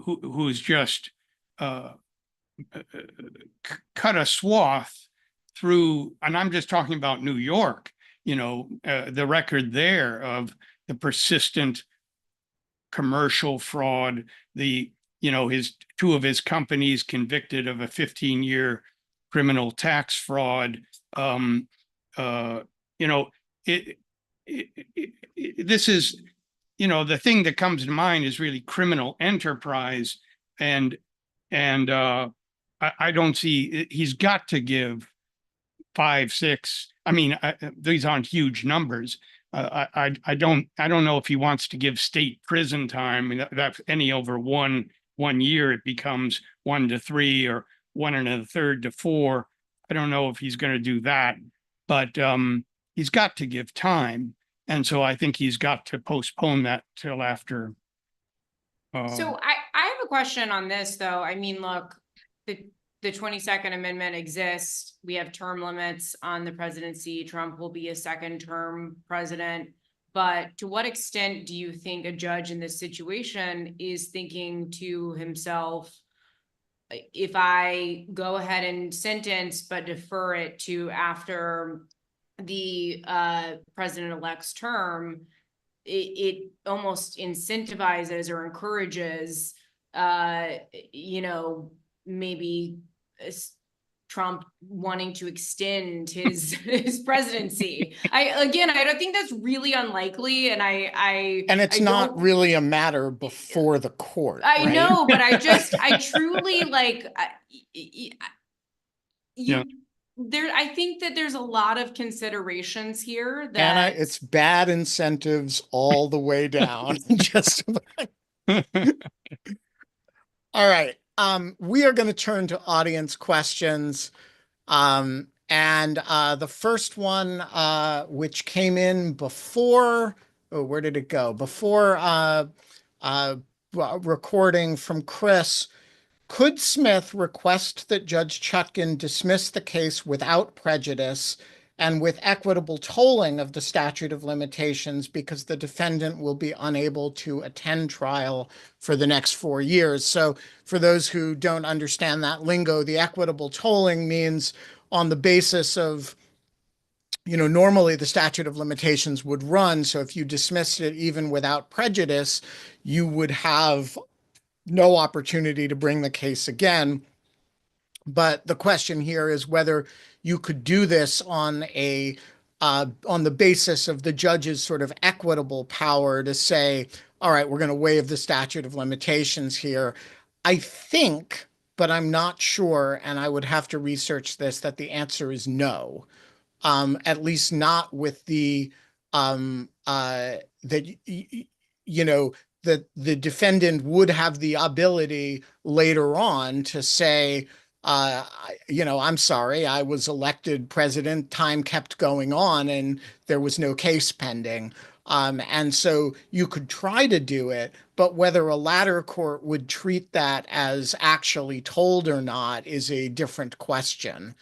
who's just cut a swath through, and I'm just talking about New York, the record there of the persistent commercial fraud, his two of his companies convicted of a 15-year criminal tax fraud. This is, the thing that comes to mind is really criminal enterprise, and I don't see, he's got to give 5, 6. I mean, these aren't huge numbers. I don't know if he wants to give state prison time. I mean, that's any over one year, it becomes 1 to 3 or 1 1/3 to 4. I don't know if he's going to do that, but he's got to give time, and so I think he's got to postpone that till after. So I have a question on this, though. I mean, look, the 22nd Amendment exists. We have term limits on the presidency. Trump will be a second term president. But to what extent do you think a judge in this situation is thinking to himself, if I go ahead and sentence, but defer it to after the president-elect's term, it almost incentivizes or encourages, maybe Trump wanting to extend his presidency. I don't think that's really unlikely, and and it's not really a matter before the court. I right? know, but I truly I think that there's a lot of considerations here that Anna, it's bad incentives all the way down. Just about. All right. We are going to turn to audience questions. And the first one, which came in before, where did it go? Before recording from Chris. Could Smith request that Judge Chutkan dismiss the case without prejudice and with equitable tolling of the statute of limitations because the defendant will be unable to attend trial for the next 4 years? So for those who don't understand that lingo, the equitable tolling means on the basis of, normally the statute of limitations would run. So if you dismissed it even without prejudice, you would have no opportunity to bring the case again. But the question here is whether you could do this on the basis of the judge's sort of equitable power to say, all right, we're going to waive the statute of limitations here. I think, but I'm not sure, and I would have to research this, that the answer is no. At least not with that that the defendant would have the ability later on to say, I'm sorry, I was elected president, time kept going on, and there was no case pending. And so you could try to do it, but whether a latter court would treat that as actually told or not is a different question.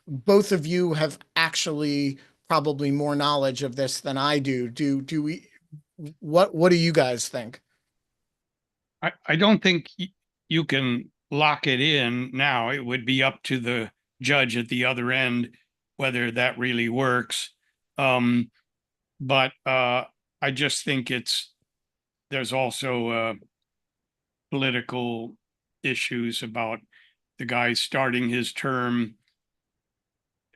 Both of you have actually probably more knowledge of this than I do. What do you guys think? I don't think you can lock it in now. It would be up to the judge at the other end whether that really works. But I just think there's also political issues about the guy starting his term.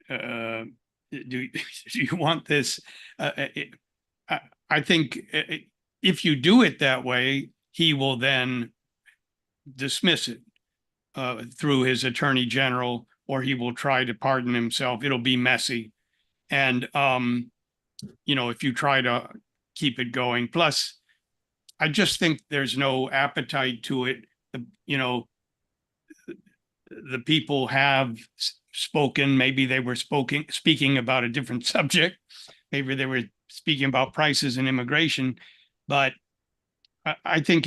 Do you want this? I think if you do it that way, he will then dismiss it through his attorney general, or he will try to pardon himself. It'll be messy. And, if you try to keep it going, plus, I just think there's no appetite to it. The people have spoken. Maybe they were speaking about a different subject. Maybe they were speaking about prices and immigration, but I think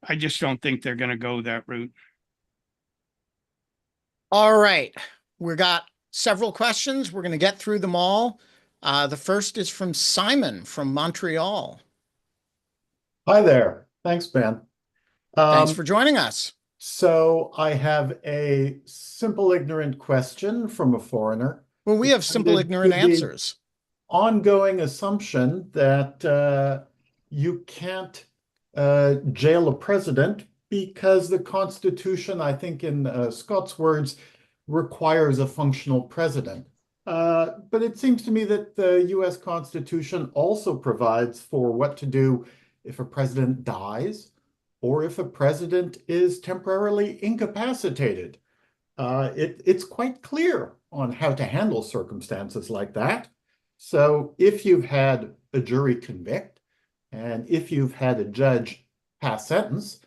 I just don't think they're going to go that route. All right. We got several questions. We're going to get through them all. The first is from Simon from Montreal. Hi there. Thanks, Ben. Thanks for joining us. So I have a simple, ignorant question from a foreigner. Well, we have simple, ignorant answers. Ongoing assumption that you can't jail a president because the Constitution, I think in Scott's words, requires a functional president. But it seems to me that the US Constitution also provides for what to do if a president dies or if a president is temporarily incapacitated. It's quite clear on how to handle circumstances like that. So if you've had a jury convict and if you've had a judge pass sentence,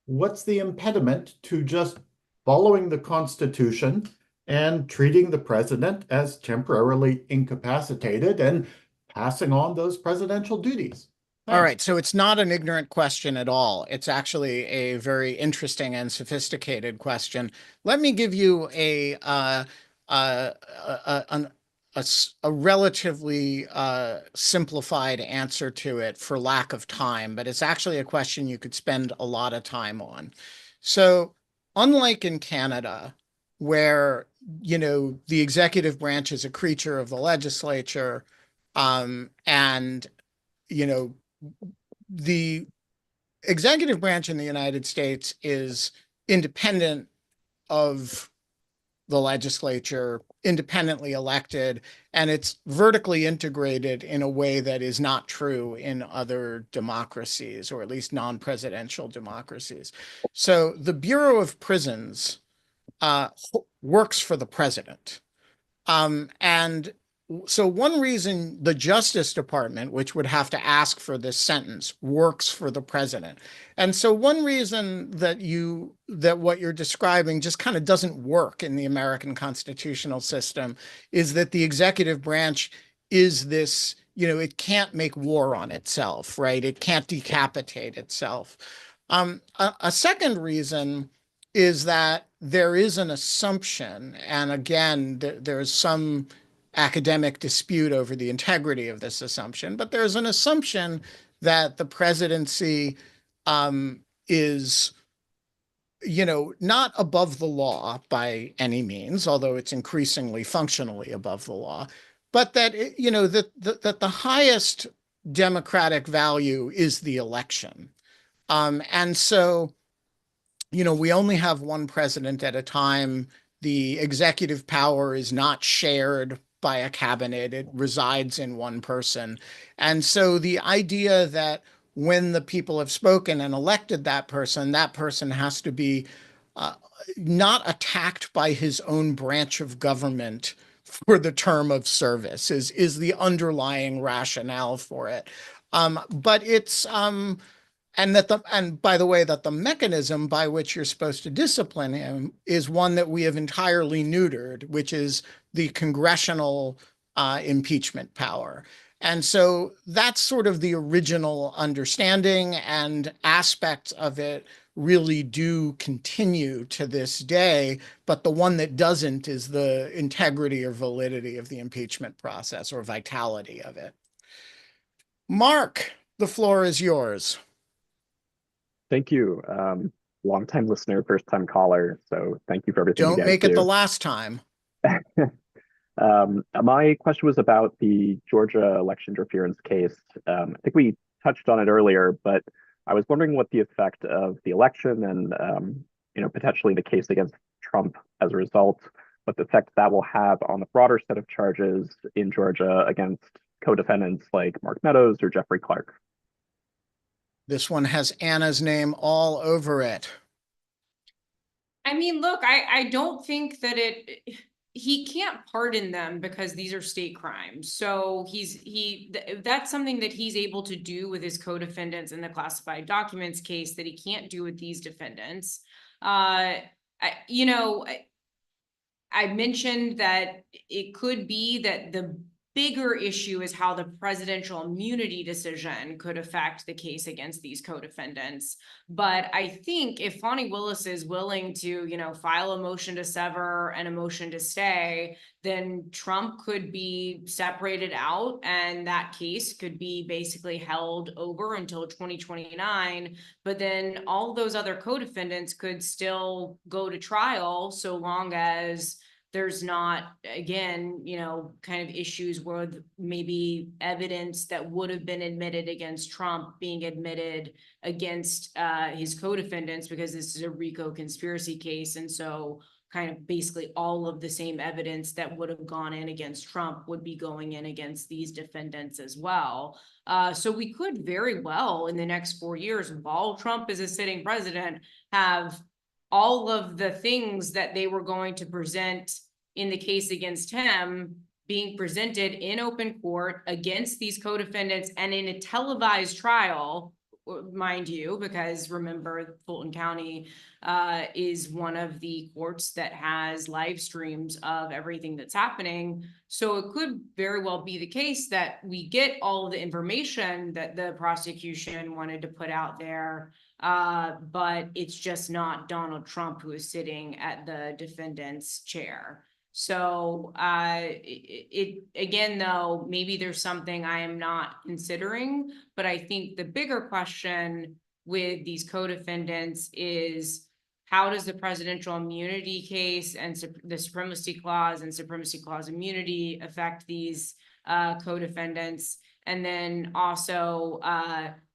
what's the impediment to just following the Constitution and treating the president as temporarily incapacitated and passing on those presidential duties? All right, so it's not an ignorant question at all. It's actually a very interesting and sophisticated question. Let me give you a relatively simplified answer to it for lack of time, but it's actually a question you could spend a lot of time on. So, unlike in Canada, where the executive branch is a creature of the legislature, and the executive branch in the United States is independent of the legislature, independently elected, and it's vertically integrated in a way that is not true in other democracies, or at least non-presidential democracies. So the Bureau of Prisons works for the president. And so one reason the Justice Department, which would have to ask for this sentence, works for the president. And so one reason that what you're describing just kind of doesn't work in the American constitutional system is that the executive branch is this, it can't make war on itself, right? It can't decapitate itself. A second reason is that there is an assumption, and again, there's some academic dispute over the integrity of this assumption, but there's an assumption that the presidency is not above the law by any means, although it's increasingly functionally above the law, but that, that the highest democratic value is the election. And so, we only have one president at a time. The executive power is not shared by a cabinet. It resides in one person. And so the idea that when the people have spoken and elected that person has to be uh, not attacked by his own branch of government for the term of service is the underlying rationale for it. But it's and by the way, that the mechanism by which you're supposed to discipline him is one that we have entirely neutered, which is the congressional impeachment power. And so that's sort of the original understanding, and aspects of it really do continue to this day. But the one that doesn't is the integrity or validity of the impeachment process, or vitality of it. Mark, the floor is yours. Thank you. Long-time listener, first-time caller. So thank you for everything you Don't guys make it the do. last time. My question was about the Georgia election interference case. I think we touched on it earlier, but I was wondering what the effect of the election and potentially the case against Trump as a result, what the effect that will have on the broader set of charges in Georgia against co-defendants like Mark Meadows or Jeffrey Clark. This one has Anna's name all over it. I mean, look, I don't think that he can't pardon them because these are state crimes. So that's something that he's able to do with his co-defendants in the classified documents case that he can't do with these defendants. I mentioned that it could be that the bigger issue is how the presidential immunity decision could affect the case against these co-defendants. But I think if Fani Willis is willing to, file a motion to sever and a motion to stay, then Trump could be separated out and that case could be basically held over until 2029. But then all those other co-defendants could still go to trial, so long as there's not, again, kind of issues where maybe evidence that would have been admitted against Trump being admitted against his co-defendants, because this is a RICO conspiracy case. And so kind of basically all of the same evidence that would have gone in against Trump would be going in against these defendants as well. So we could very well, in the next 4 years, while Trump is a sitting president, have all of the things that they were going to present in the case against him being presented in open court against these co-defendants and in a televised trial, mind you, because remember, Fulton County is one of the courts that has live streams of everything that's happening. So it could very well be the case that we get all of the information that the prosecution wanted to put out there, but it's just not Donald Trump who is sitting at the defendant's chair. So again, though, maybe there's something I am not considering, but I think the bigger question with these co-defendants is, how does the presidential immunity case and the supremacy clause and supremacy clause immunity affect these co-defendants? And then also,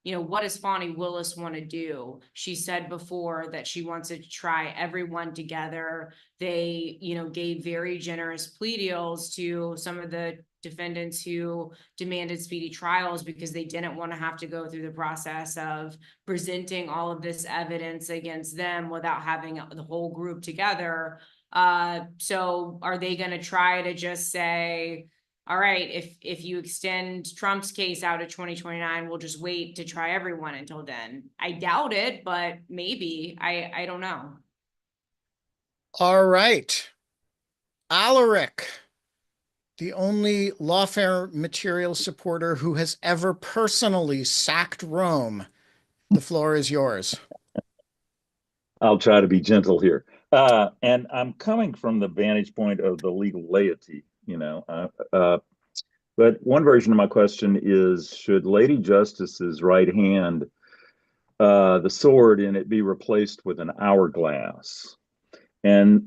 what does Fani Willis want to do? She said before that she wants to try everyone together. They, gave very generous plea deals to some of the defendants who demanded speedy trials because they didn't want to have to go through the process of presenting all of this evidence against them without having the whole group together. So are they going to try to just say, all right, if you extend Trump's case out to 2029, we'll just wait to try everyone until then? I doubt it, but maybe. I don't know. All right. Alaric, the only lawfare material supporter who has ever personally sacked Rome. The floor is yours. I'll try to be gentle here. And I'm coming from the vantage point of the legal laity, but one version of my question is, should Lady Justice's right hand the sword and it be replaced with an hourglass. And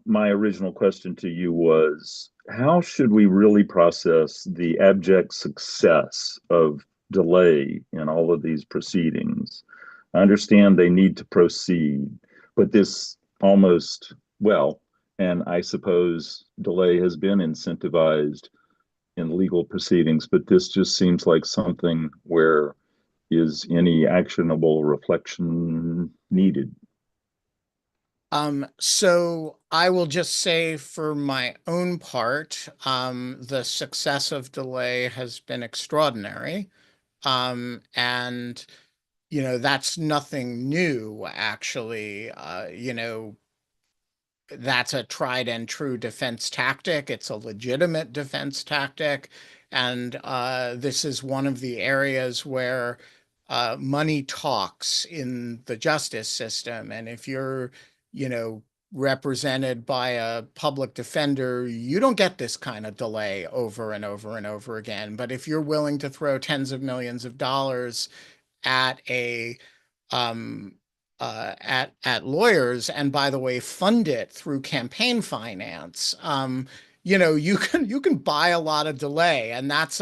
my original question to you was, how should we really process the abject success of delay in all of these proceedings? I understand they need to proceed, but this almost, well, and I suppose delay has been incentivized in legal proceedings, but this just seems like something where is any actionable reflection needed? So I will just say for my own part, the success of delay has been extraordinary. And, that's nothing new, actually. That's a tried and true defense tactic. It's a legitimate defense tactic. And this is one of the areas where money talks in the justice system. And if you're, represented by a public defender, you don't get this kind of delay over and over and over again. But if you're willing to throw tens of millions of dollars at a at lawyers, and by the way, fund it through campaign finance, you can buy a lot of delay, and this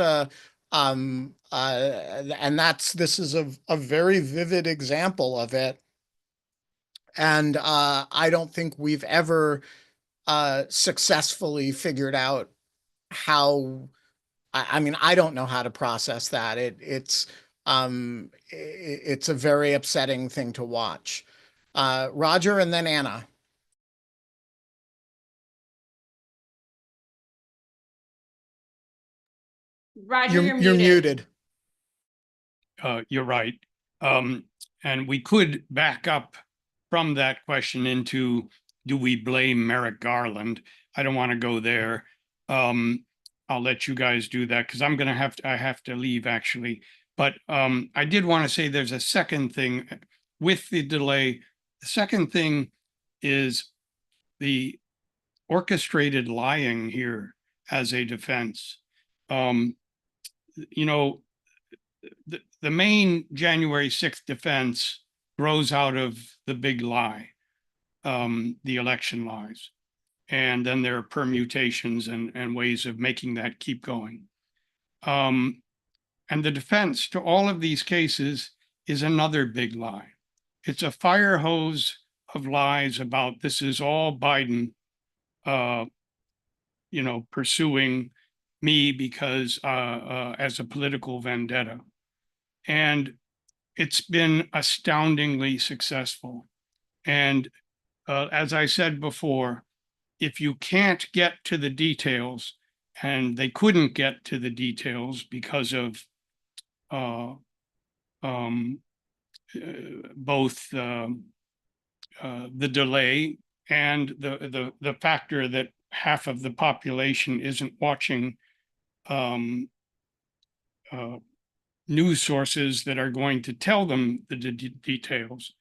is a very vivid example of it. And I don't think we've ever successfully figured out how. I mean, I don't know how to process that. It's a very upsetting thing to watch. Roger, and then Anna. Roger, you're You're muted. muted. You're right. And we could back up from that question into, do we blame Merrick Garland? I don't want to go there. I'll let you guys do that because I have to leave actually. But I did want to say there's a second thing with the delay. The second thing is the orchestrated lying here as a defense. The main January 6th defense grows out of the big lie, the election lies. And then there are permutations and ways of making that keep going. And the defense to all of these cases is another big lie. It's a fire hose of lies about this is all Biden, pursuing me because as a political vendetta. And it's been astoundingly successful. And as I said before, if you can't get to the details, and they couldn't get to the details because of both the delay and the factor that half of the population isn't watching news sources that are going to tell them the details.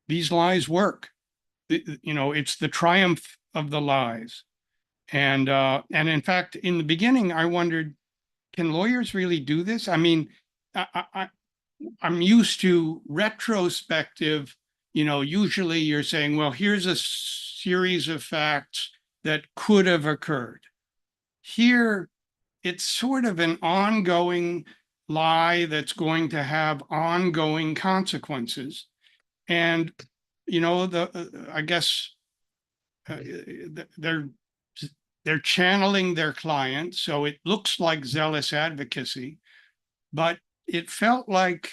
These lies work. It's the triumph of the lies. And in fact, in the beginning, I wondered, can lawyers really do this? I mean, I'm used to retrospective, usually you're saying, well, here's a series of facts that could have occurred. Here, it's sort of an ongoing lie that's going to have ongoing consequences. And, I guess they're channeling their client. So it looks like zealous advocacy, but it felt like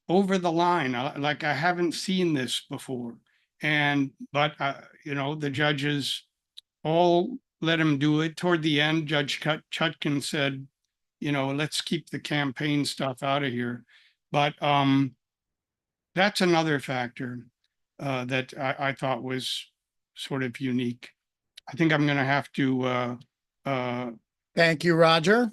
over the line, like I haven't seen this before. But the judges all let him do it. Toward the end, Judge Chutkan said, let's keep the campaign stuff out of here. But that's another factor that I thought was sort of unique. I think I'm going to have to. Thank you, Roger.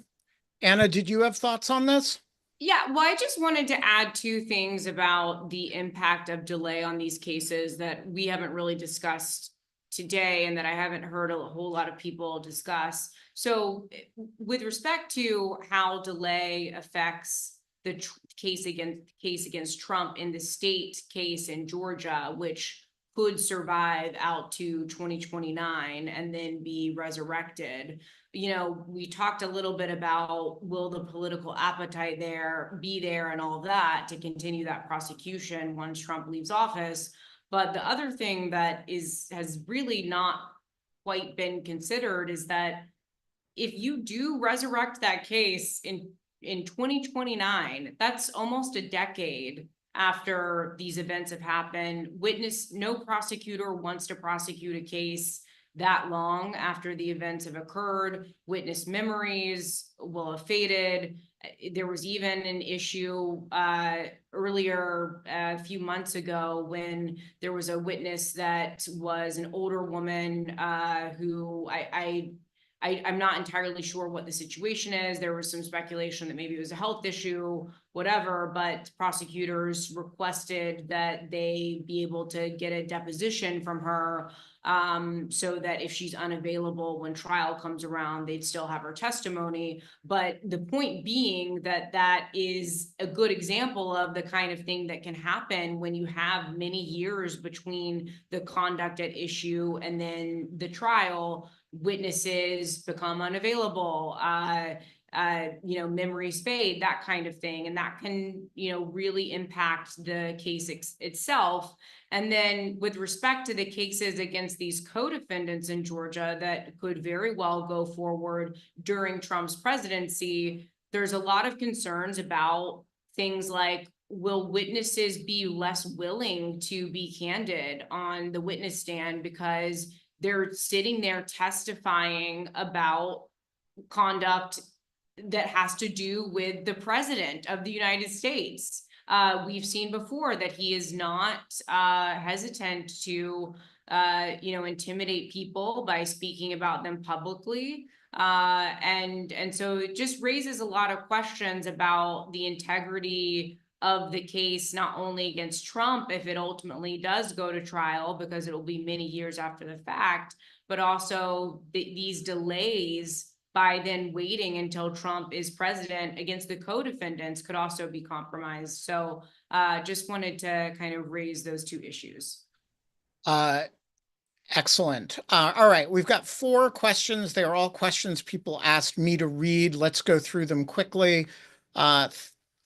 Anna, did you have thoughts on this? Yeah, well, I just wanted to add two things about the impact of delay on these cases that we haven't really discussed today and that I haven't heard a whole lot of people discuss. So with respect to how delay affects the case against Trump in the state case in Georgia, which could survive out to 2029 and then be resurrected. You know, we talked a little bit about, will the political appetite be there and all that to continue that prosecution once Trump leaves office. But the other thing that has really not quite been considered is that if you do resurrect that case in 2029, that's almost a decade after these events have happened. No prosecutor wants to prosecute a case that long after the events have occurred. Witness memories will have faded. There was even an issue earlier a few months ago when there was a witness that was an older woman who I'm not entirely sure what the situation is. There was some speculation that maybe it was a health issue, whatever, but prosecutors requested that they be able to get a deposition from her, so that if she's unavailable when trial comes around, they'd still have her testimony. But the point being that that is a good example of the kind of thing that can happen when you have many years between the conduct at issue and then the trial. Witnesses become unavailable, memories fade, that kind of thing. And that can, really impact the case itself. And then with respect to the cases against these co-defendants in Georgia that could very well go forward during Trump's presidency, there's a lot of concerns about things like, will witnesses be less willing to be candid on the witness stand because they're sitting there testifying about conduct that has to do with the president of the United States. We've seen before that he is not hesitant to, intimidate people by speaking about them publicly. And so it just raises a lot of questions about the integrity of the case, not only against Trump, if it ultimately does go to trial, because it'll be many years after the fact, but also these delays by then waiting until Trump is president against the co-defendants could also be compromised. So just wanted to kind of raise those two issues. Excellent. All right, we've got 4 questions. They are all questions people asked me to read. Let's go through them quickly.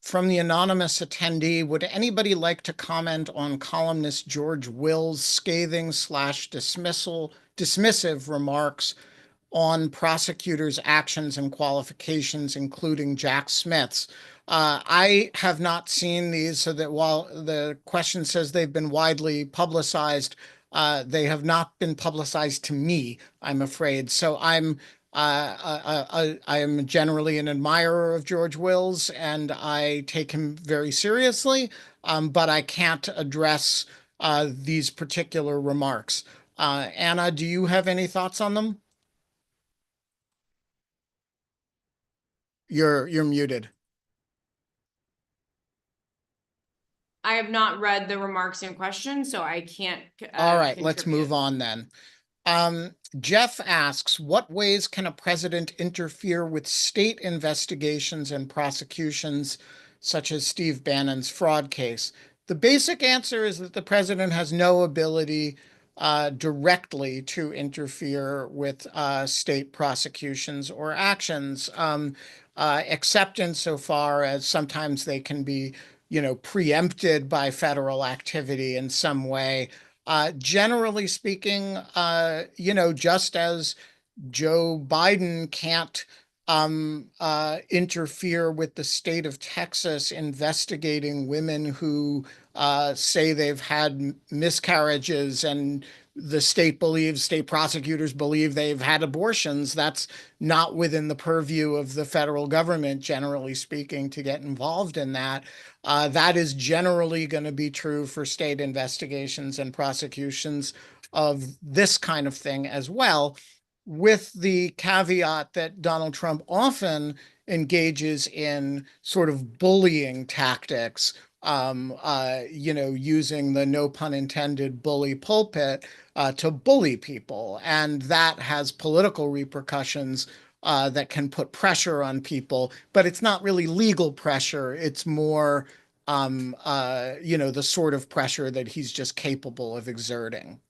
From the anonymous attendee, would anybody like to comment on columnist George Will's scathing / dismissive remarks on prosecutors' actions and qualifications, including Jack Smith's? I have not seen these, so that while the question says they've been widely publicized, they have not been publicized to me, I'm afraid. So I am generally an admirer of George Will's, and I take him very seriously, but I can't address these particular remarks. Anna, do you have any thoughts on them? You're muted. I have not read the remarks in question, so I can't. All right, let's move on then. Jeff asks, what ways can a president interfere with state investigations and prosecutions, such as Steve Bannon's fraud case? The basic answer is that the president has no ability directly to interfere with state prosecutions or actions, except insofar as sometimes they can be, preempted by federal activity in some way. Generally speaking, just as Joe Biden can't interfere with the state of Texas investigating women who say they've had miscarriages and the state prosecutors believe they've had abortions, that's not within the purview of the federal government, generally speaking, to get involved in that. That is generally going to be true for state investigations and prosecutions of this kind of thing as well, with the caveat that Donald Trump often engages in sort of bullying tactics, using the no pun intended bully pulpit to bully people. And that has political repercussions that can put pressure on people, but it's not really legal pressure. It's more, the sort of pressure that he's just capable of exerting.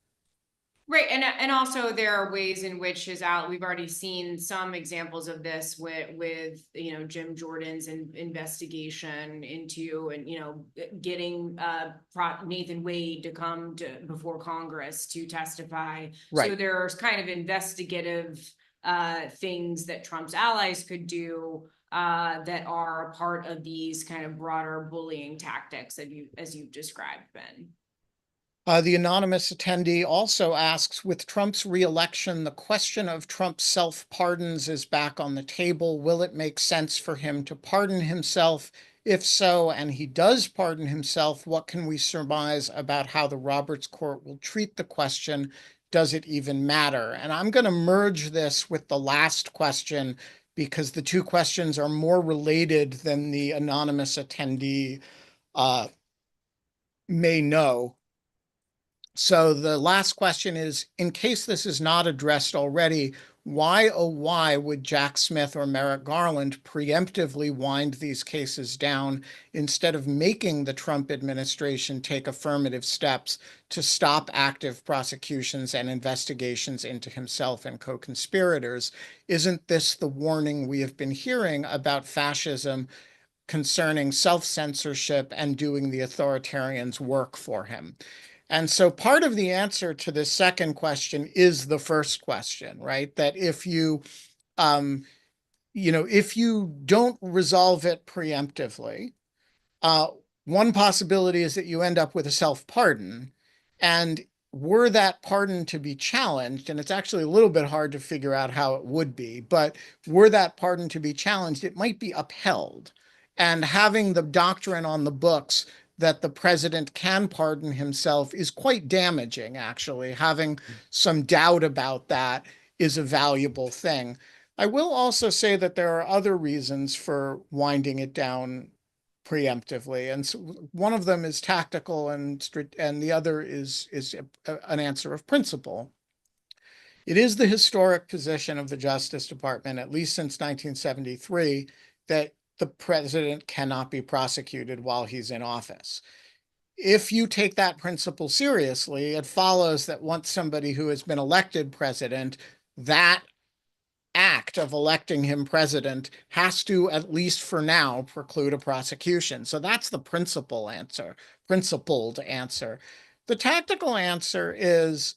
Right, and also there are ways in which we've already seen some examples of this with Jim Jordan's investigation into and getting Nathan Wade to come before Congress to testify. Right. So there's kind of investigative things that Trump's allies could do that are a part of these kind of broader bullying tactics as you've described, Ben. The anonymous attendee also asks, with Trump's reelection, the question of Trump's self-pardons is back on the table. Will it make sense for him to pardon himself? If so, and he does pardon himself, what can we surmise about how the Roberts Court will treat the question? Does it even matter? And I'm going to merge this with the last question because the two questions are more related than the anonymous attendee may know. So the last question is, in case this is not addressed already, why, oh, why would Jack Smith or Merrick Garland preemptively wind these cases down instead of making the Trump administration take affirmative steps to stop active prosecutions and investigations into himself and co-conspirators? Isn't this the warning we have been hearing about fascism concerning self-censorship and doing the authoritarians' work for him? And so part of the answer to this second question is the first question, right? That if you don't resolve it preemptively, one possibility is that you end up with a self-pardon. And were that pardon to be challenged, and it's actually a little bit hard to figure out how it would be, but were that pardon to be challenged, it might be upheld. And having the doctrine on the books that the president can pardon himself is quite damaging, actually. Having some doubt about that is a valuable thing. I will also say that there are other reasons for winding it down preemptively, and so one of them is tactical, and the other is an answer of principle. It is the historic position of the Justice Department, at least since 1973, that the president cannot be prosecuted while he's in office. If you take that principle seriously, it follows that once somebody who has been elected president, that act of electing him president has to, at least for now, preclude a prosecution. So that's the principled answer. The tactical answer is,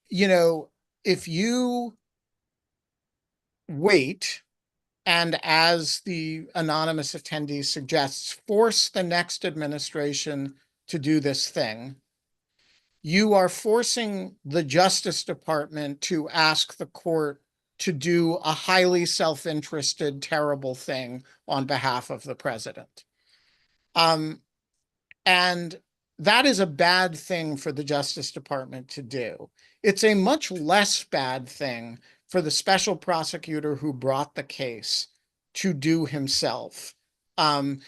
if you wait and, as the anonymous attendee suggests, force the next administration to do this thing, you are forcing the Justice Department to ask the court to do a highly self-interested, terrible thing on behalf of the president. And that is a bad thing for the Justice Department to do. It's a much less bad thing for the special prosecutor who brought the case to do himself. And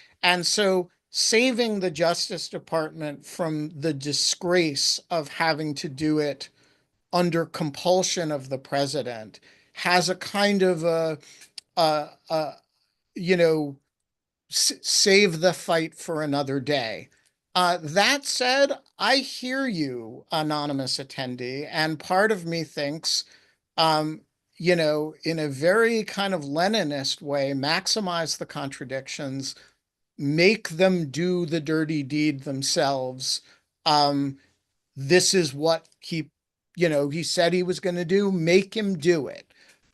so saving the Justice Department from the disgrace of having to do it under compulsion of the president has a kind of save the fight for another day. That said, I hear you, anonymous attendee, and part of me thinks, in a very kind of Leninist way, maximize the contradictions, make them do the dirty deed themselves. This is what he said he was going to do, make him do it.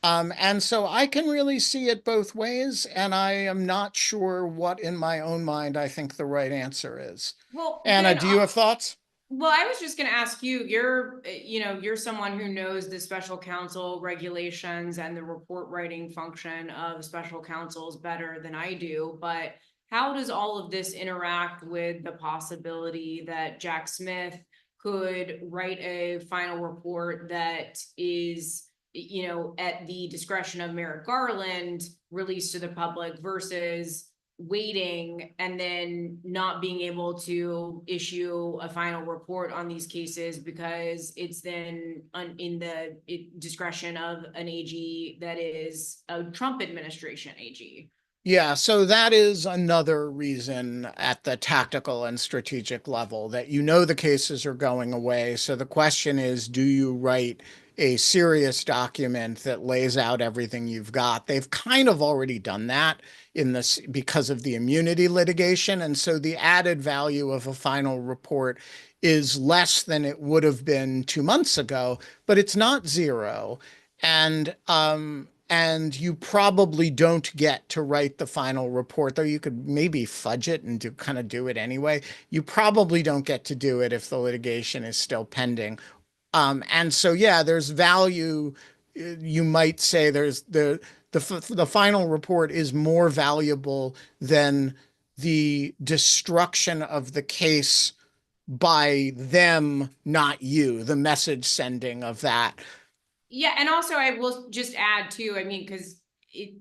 And so I can really see it both ways, and I am not sure what in my own mind I think the right answer is. Well, Anna, Ben, do you have thoughts? Well, I was just going to ask you, you're someone who knows the special counsel regulations and the report writing function of special counsels better than I do, but how does all of this interact with the possibility that Jack Smith could write a final report that is, at the discretion of Merrick Garland, released to the public versus waiting and then not being able to issue a final report on these cases because it's then in the discretion of an AG that is a Trump administration AG. Yeah, so that is another reason at the tactical and strategic level that you know the cases are going away. So the question is, do you write a serious document that lays out everything you've got? They've kind of already done that in this because of the immunity litigation. And so the added value of a final report is less than it would have been 2 months ago, but it's not zero. And you probably don't get to write the final report, though you could maybe fudge it and do it anyway. You probably don't get to do it if the litigation is still pending. And so, yeah, there's value. You might say there's the final report is more valuable than the destruction of the case by them, not you, the message sending of that. Yeah, and also I will just add too, I mean, because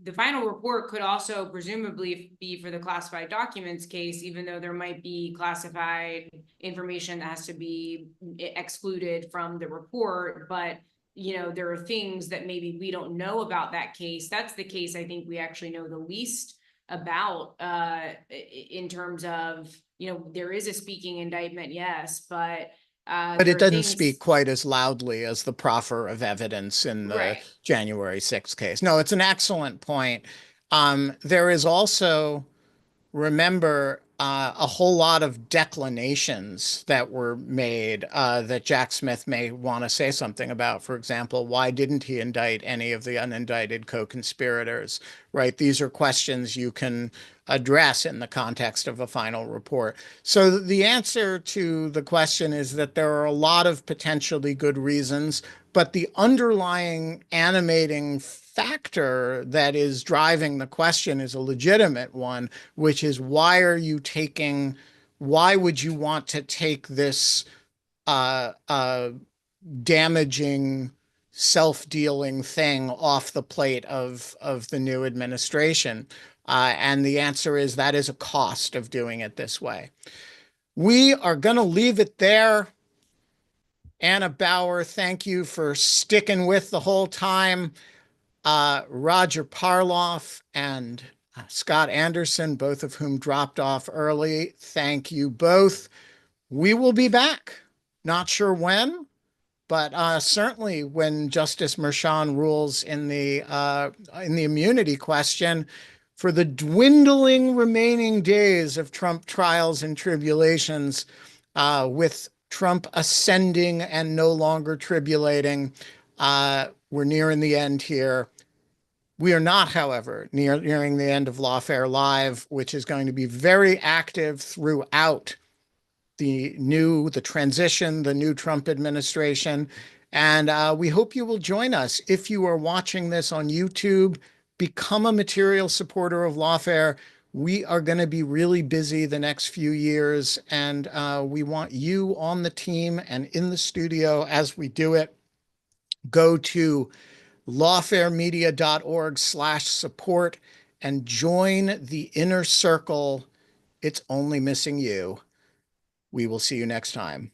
the final report could also presumably be for the classified documents case, even though there might be classified information that has to be excluded from the report. But, you know, there are things that maybe we don't know about that case. That's the case I think we actually know the least about in terms of, you know, there is a speaking indictment, yes, but But there it are doesn't things. speak quite as loudly as the proffer of evidence in the Right. January 6th case. No, it's an excellent point. There is also, remember, a whole lot of declinations that were made that Jack Smith may want to say something about. For example, why didn't he indict any of the unindicted co-conspirators, right? These are questions you can address in the context of a final report. So the answer to the question is that there are a lot of potentially good reasons, but the underlying animating factor that is driving the question is a legitimate one, which is why would you want to take this damaging self-dealing thing off the plate of the new administration? And the answer is that is a cost of doing it this way. We are going to leave it there. Anna Bauer, thank you for sticking with the whole time. Roger Parloff and Scott Anderson, both of whom dropped off early. Thank you both. We will be back. Not sure when, but certainly when Justice Merchan rules in the immunity question. For the dwindling remaining days of Trump trials and tribulations, with Trump ascending and no longer tribulating, we're nearing the end here. We are not, however, nearing the end of Lawfare Live, which is going to be very active throughout the transition, the new Trump administration. And we hope you will join us. If you are watching this on YouTube, become a material supporter of Lawfare. We are going to be really busy the next few years, and we want you on the team and in the studio as we do it. Go to lawfaremedia.org/support and join the inner circle. It's only missing you. We will see you next time.